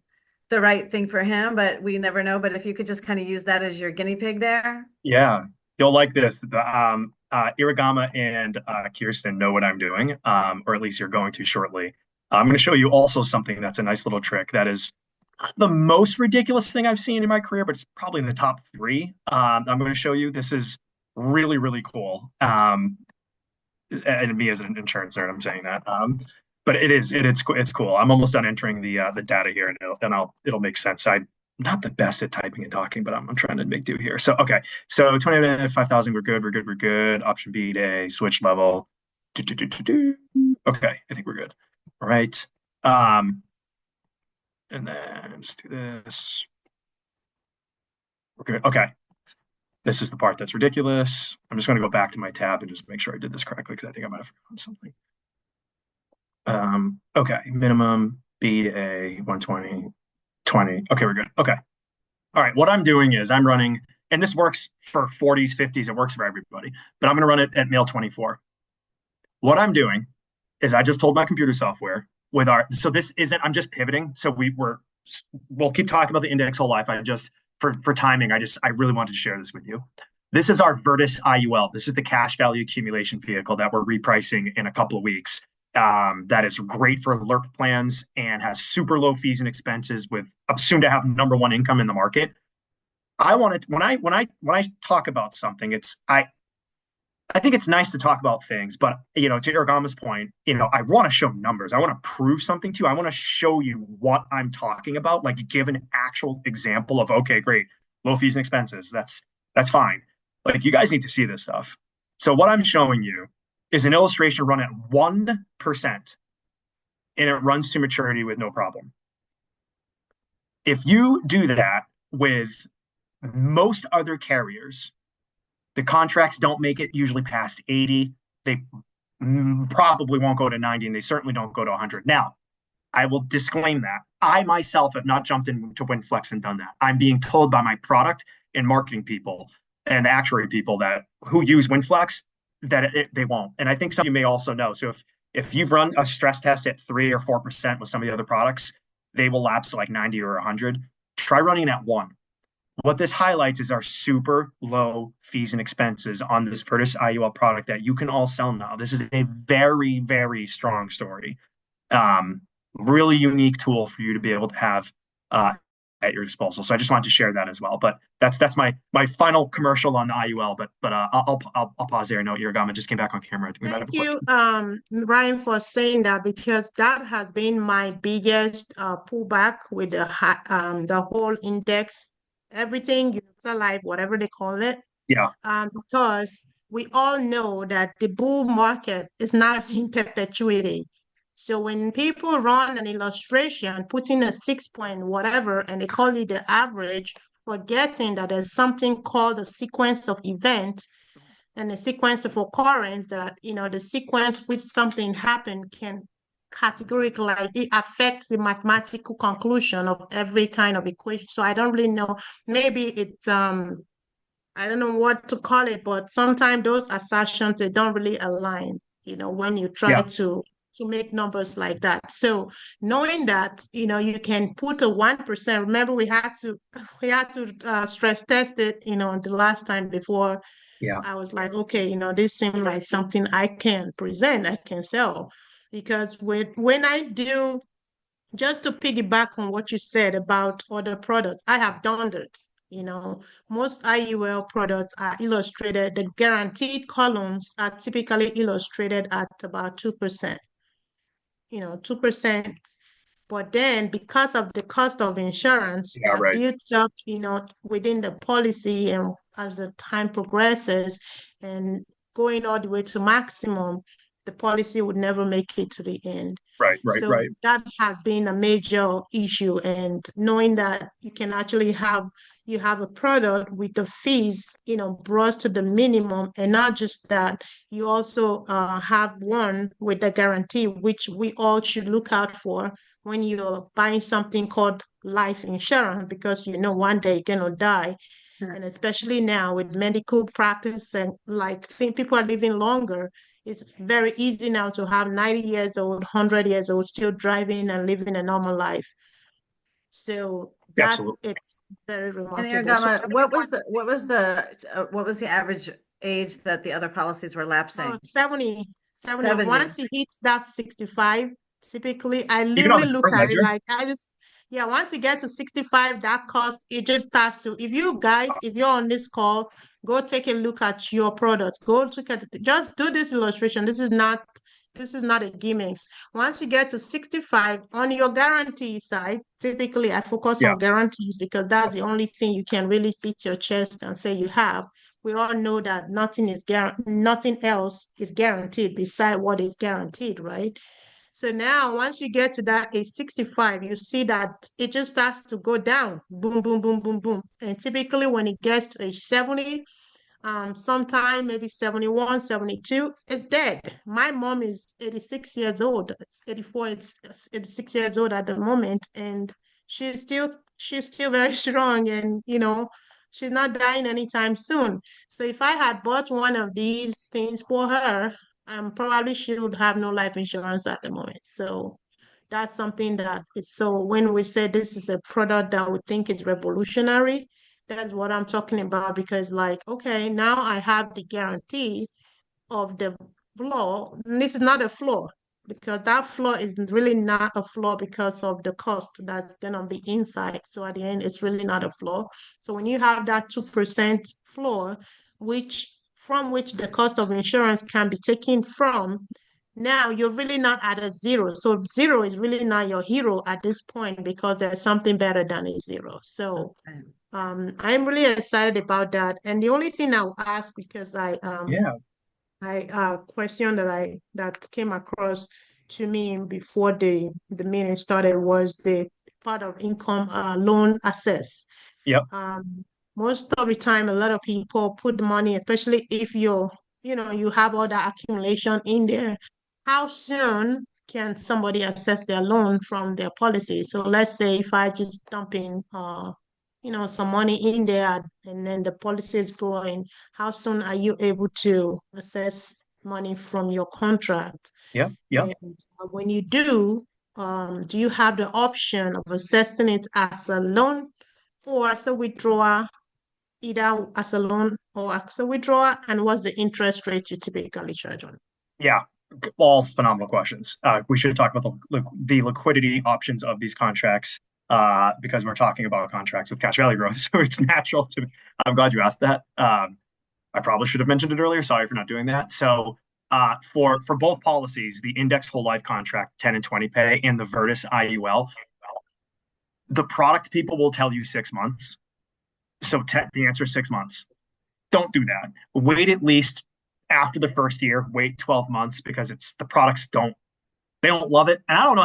thing for him, but we never know. But if you could just kind of use that as your guinea pig there. Yeah. You'll like this. Irigama and Kirsten know what I'm doing, or at least you're going to shortly. I'm going to show you also something that's a nice little trick that is not the most ridiculous thing I've seen in my career, but it's probably in the top three. I'm going to show you. This is really, really cool. And me as an insurance nerd, I'm saying that. But it's cool. I'm almost done entering the data here, and it'll make sense. I'm not the best at typing and talking, but I'm trying to make do here. So okay, so 25,000, we're good, we're good, we're good. Option B day, switch level. Do, do, do, do, do. Okay, I think we're good. All right. Um, and then let's do this. We're good. Okay. This is the part that's ridiculous. I'm just going to go back to my tab and just make sure I did this correctly because I think I might have forgotten something. Okay, minimum B to A, 120, 20. Okay, we're good. Okay. All right, what I'm doing is I'm running, and this works for 40s, 50s, it works for everybody, but I'm going to run it at male 24. What I'm doing is I just told my computer software so this isn't, I'm just pivoting. So we'll keep talking about the index whole life. For timing, I really wanted to share this with you. This is our Virtus IUL. This is the cash value accumulation vehicle that we're repricing in a couple of weeks. That is great for LERP plans and has super low fees and expenses with soon to have number one income in the market. I wanted when I talk about something, I think it's nice to talk about things, but to Irigama's point, I want to show numbers. I want to prove something to you. I want to show you what I'm talking about, like give an actual example of okay, great, low fees and expenses. That's fine. Like you guys need to see this stuff. So what I'm showing you is an illustration run at 1%, and it runs to maturity with no problem. If you do that with most other carriers, the contracts don't make it usually past 80. They probably won't go to 90, and they certainly don't go to 100. Now, I will disclaim that. I myself have not jumped into WinFlex and done that. I'm being told by my product and marketing people and actuary people who use WinFlex that they won't. And I think some of you may also know. So if you've run a stress test at 3 or 4% with some of the other products, they will lapse to like 90 or 100. Try running at 1. What this highlights is our super low fees and expenses on this Virtus IUL product that you can all sell now. This is a very, very strong story. Really unique tool for you to be able to have at your disposal. So I just wanted to share that as well. But that's my final commercial on the IUL. But I'll pause there. I know Iragama just came back on camera. I think we might have Thank a you, question. Ryan, for saying that because that has been my biggest pullback with the whole index, everything, user life, whatever they call it. Yeah, Because we all know that the bull market is not in perpetuity. So when people run an illustration, put in a 6 point whatever, and they call it the average, forgetting that there's something called a sequence of events and a sequence of occurrence that, the sequence which something happened can categorically, like, it affects the mathematical conclusion of every kind of equation. So I don't really know. Maybe it's I don't know what to call it, but sometimes those assertions they don't really align, when you try yeah, to make numbers like that. So knowing that, you can put a 1%. Remember, we had to stress test it, the last time before yeah, I was like, okay, this seems like something I can present, I can sell. Because when I do, just to piggyback on what you said about other products, I have done it. You know, most IUL products are illustrated, the guaranteed columns are typically illustrated at about 2%, 2%. But then because of the cost of insurance yeah. that Right, builds up, within the policy and as the time progresses and going all the way to maximum, the policy would never make it to the end. right, right, So right. that has been a major issue. And knowing that you can actually have a product with the fees, brought to the minimum, and not just that, you also have one with the guarantee, which we all should look out for when you're buying something called life insurance, because one day you're gonna die. And especially now with medical practice and like think people are living longer, it's very easy now to have 90 years old, 100 years old still driving and living a normal life. So that Absolutely. it's very And remarkable. So Argama, what was the average age that the other policies were lapsing? 70. 70. Once it hits that 65, typically, I Even on literally the look current at it ledger. like yeah, once you get to 65, that cost, it just starts to, if you guys, if you're on this call, go take a look at your product. Go look at it. Just do this illustration. This is not a gimmicks. Once you get to 65, on your guarantee side, typically I focus Yeah, on guarantees because that's the only thing you can really beat your chest and say you have. We all know that nothing else is guaranteed beside what is guaranteed, right? So now once you get to that age 65, you see that it just starts to go down. Boom, boom, boom, boom, boom. And typically when it gets to age 70, sometime maybe 71, 72, it's dead. My mom is 86 years old. It's 84, it's 86 years old at the moment, and she's still very strong, and she's not dying anytime soon. So if I had bought one of these things for her, probably she would have no life insurance at the moment. So that's something that is, so when we say this is a product that we think is revolutionary, that's what I'm talking about. Because like, okay, now I have the guarantee of the flaw. And this is not a flaw, because that flaw is really not a flaw because of the cost that's gonna be inside. So at the end, it's really not a flaw. So when you have that 2% flaw, which the cost of insurance can be taken from, now you're really not at a zero. So zero is really not your hero at this point because there's something better than a zero. So Okay. I'm really excited about that. And the only thing I'll ask, because yeah, question that came across to me before the meeting started was the part of income loan access. yep, Most of the time, a lot of people put the money, especially if you have all that accumulation in there. How soon can somebody access their loan from their policy? So let's say if I just dump in, some money in there and then the policy is growing, how soon are you able to access money from your contract? yep, yep. And when you do you have the option of assessing it as a loan or as a withdrawal, either as a loan or as a withdrawal, and what's the interest rate you typically charge on? Yeah, all phenomenal questions. We should talk about the liquidity options of these contracts. because we're talking about contracts with cash value growth. So it's natural to. I'm glad you asked that. I probably should have mentioned it earlier. Sorry for not doing that. So for both policies, the index whole life contract 10 and 20 pay and the Virtus IUL, the product people will tell you 6 months. So the answer is 6 months. Don't do that. Wait at least after the first year. Wait 12 months because it's the products don't love it, and I don't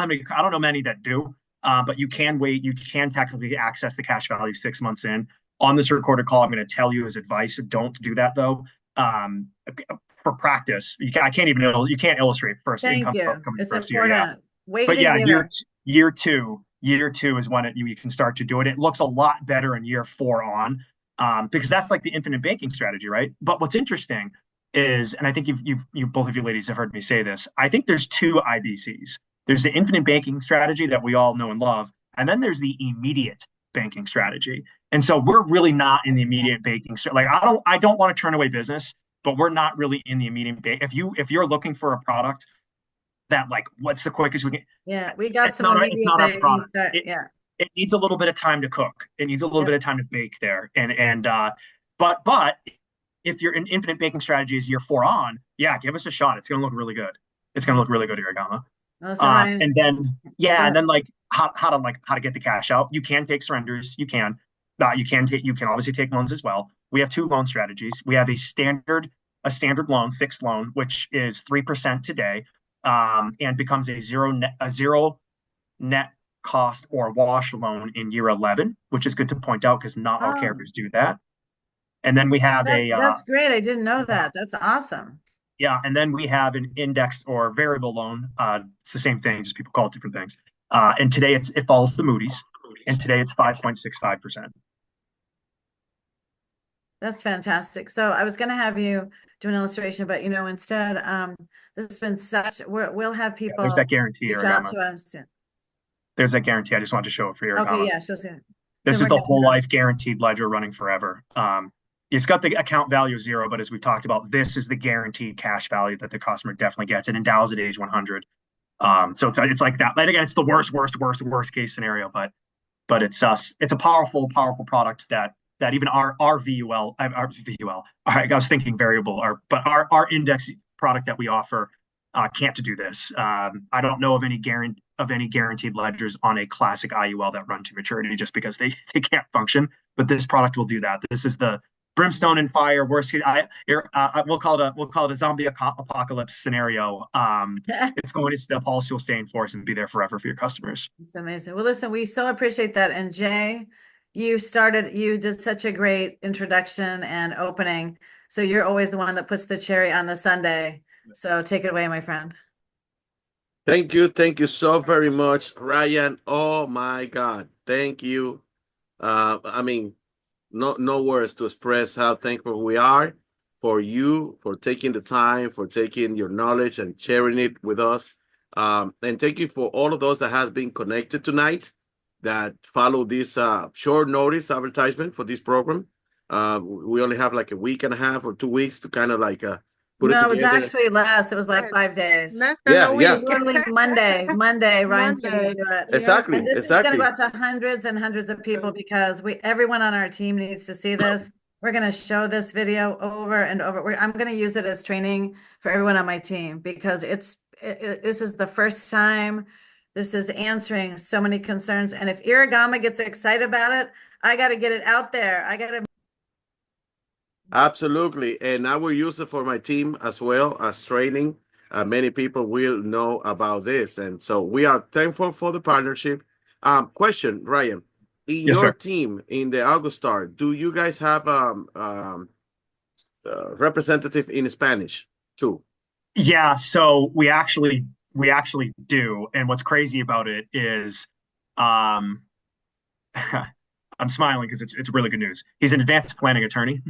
know many that do. But you can wait. You can technically access the cash value 6 months in. On this recorded call, I'm going to tell you as advice. Don't do that though. For practice, I can't even you can't illustrate first Thank income you. coming It's first year. Yeah, important. Wait but a yeah, year. year two is when you can start to do it. It looks a lot better in year 4 on, because that's like the infinite banking strategy, right? But what's interesting is, and I think you both of you ladies have heard me say this. I think there's two IBCs. There's the infinite banking strategy that we all know and love, and then there's the immediate banking strategy. And so we're really not in the immediate banking. Like I don't want to turn away business, but we're not really in the immediate bank. If you're looking for a product that like what's the quickest we can, Yeah, we got it's some not immediate our banking. product. Yeah. It needs a little bit of time to cook. It needs a little Yep. bit of time to bake there. But if your infinite baking strategy is year 4 on, yeah, give us a shot. It's going to look really good. It's going to look really good, Irigama. Oh, so Ryan, And then and then like how to get the cash out. You can take surrenders. You can obviously take loans as well. We have 2 loan strategies. We have a standard loan, fixed loan, which is 3% today, and becomes a zero net cost or wash loan in year 11, which is good to point out because not all carriers do that. And then we have that's great. I didn't know that. That's awesome. Yeah, and then we have an indexed or variable loan. It's the same thing, just people call it different things. And today it follows the Moody's, and today it's 5.65%. That's fantastic. So I was going to have you do an illustration, but instead, this has been we'll have people there's that guarantee, reach out Irigama. to us. There's that guarantee. I just wanted to show it for Irigama. Okay, yeah. This is the whole life guaranteed ledger running forever. It's got the account value 0, but as we've talked about, this is the guaranteed cash value that the customer definitely gets. It endows at age 100. So it's like that. But again, it's the worst case scenario. But it's a powerful product that even our VUL, I was thinking variable, but our index product that we offer can't do this. I don't know of any guaranteed ledgers on a classic IUL that run to maturity just because they can't function. But this product will do that. This is the brimstone and fire worst case. We'll call it a zombie apocalypse scenario. It's going to the policy will stay in force and be there forever for your customers. It's amazing. Well, listen, we so appreciate that. And Jay, you did such a great introduction and opening. So you're always the one that puts the cherry on the sundae. So take it away, my friend. Thank you so very much, Ryan. Oh my God, thank you. I mean, no words to express how thankful we are for you, for taking the time, for taking your knowledge and sharing it with us. And thank you for all of those that has been connected tonight that follow this short notice advertisement for this program. We only have like a week and a half or 2 weeks to kind of like put it together. No, it was actually less. It was like 5 days. Less than a week. Literally Monday, Ryan's going to do it. Exactly. And this is going to go out to hundreds and hundreds of people because everyone on our team needs to see this. We're going to show this video over and over. I'm going to use it as training for everyone on my team because this is the first time. This is answering so many concerns. And if Irigama gets excited about it, I got to get it out there. Absolutely. And I will use it for my team as well as training. Many people will know about this. And so we are thankful for the partnership. Question, Ryan. In Yes, your sir. team, in the Augustar, do you guys have representative in Spanish too? Yeah, so we actually do. And what's crazy about it is I'm smiling because it's really good news. He's an advanced planning attorney.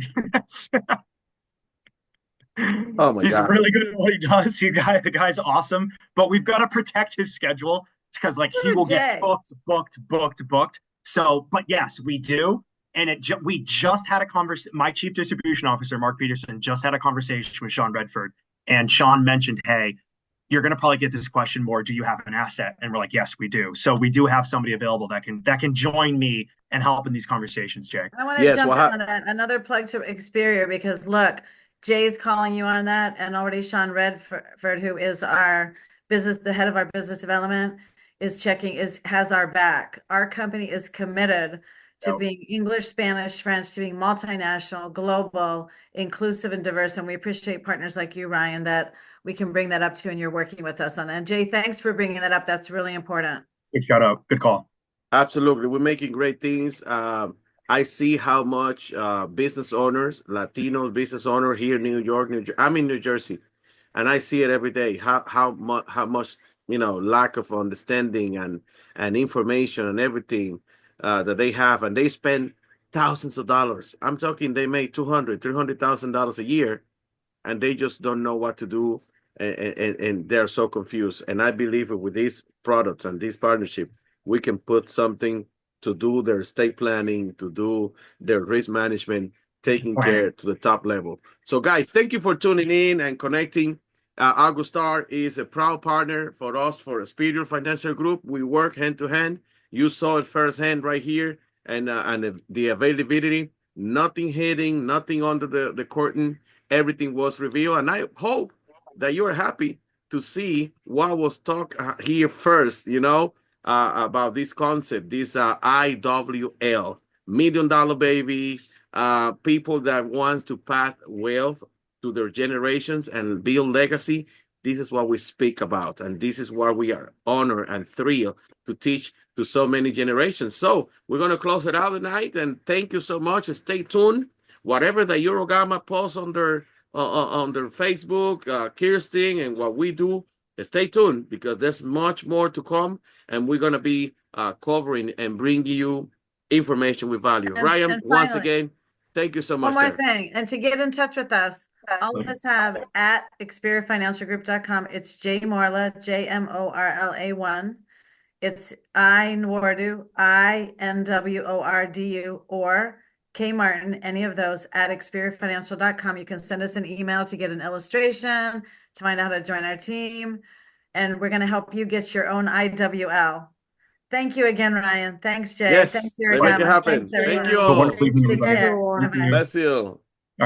Oh my He's God. really good at what he does. The guy's awesome, but we've got to protect his schedule because like he will get booked. So, but yes, we do. And we just had a conversation. My chief distribution officer, Mark Peterson, just had a conversation with Sean Redford. And Sean mentioned, hey, you're going to probably get this question more, do you have an asset? And we're like, yes, we do. So we do have somebody available that can join me and help in these conversations, Jay. I want to Yes, jump in on that. Another plug to Experior, because look, Jay's calling you on that, and already Sean Redford, who is the head of our business development, has our back. Our company is committed to being English, Spanish, French, to being multinational, global, inclusive, and diverse. And we appreciate partners like you, Ryan, that we can bring that up to, and you're working with us on that. And Jay, thanks for bringing that up. That's really important. Good shout out. Good call. absolutely. We're making great things. I see how much business owners, Latino business owner here in New York, I'm in New Jersey, and I see it every day. How much lack of understanding and information and everything that they have, and they spend thousands of dollars. I'm talking they make 200, $300,000 a year, and they just don't know what to do, and they're so confused. And I believe with these products and this partnership, we can put something to do their estate planning, to do their risk management, taking care to the top level. So guys, thank you for tuning in and connecting. Augustar is a proud partner for us for Superior Financial Group. We work hand to hand. You saw it firsthand right here, and the availability, nothing hidden, nothing under the curtain. Everything was revealed, and I hope that you are happy to see what was talked here first, about this concept, this IWL, million dollar babies, people that wants to pass wealth to their generations and build legacy. This is what we speak about, and this is what we are honored and thrilled to teach to so many generations. So we're going to close it out tonight, and thank you so much. Stay tuned. Whatever the Eurogama posts on their Facebook, Kirsten, and what we do, stay tuned, because there's much more to come, and we're going to be covering and bringing you information with value. Ryan, and once finally, again, thank you so much, one more sir. thing, and to get in touch with us, all of us have at experiorfinancialgroup.com. It's J Morla, JMORLA1. It's I Nwordu, INWORDU, or K Martin, any of those, at experiorfinancial.com. You can send us an email to get an illustration, to find out how to join our team, and we're going to help you get your own IWL. Thank you again, Ryan. Thanks, Jay. Yes, Thanks, let's make it Eurogama. happen. Thanks, Thank everyone. you It's a all. wonderful evening, Take everybody. care. everyone. Thank you. Bye-bye. Bless you.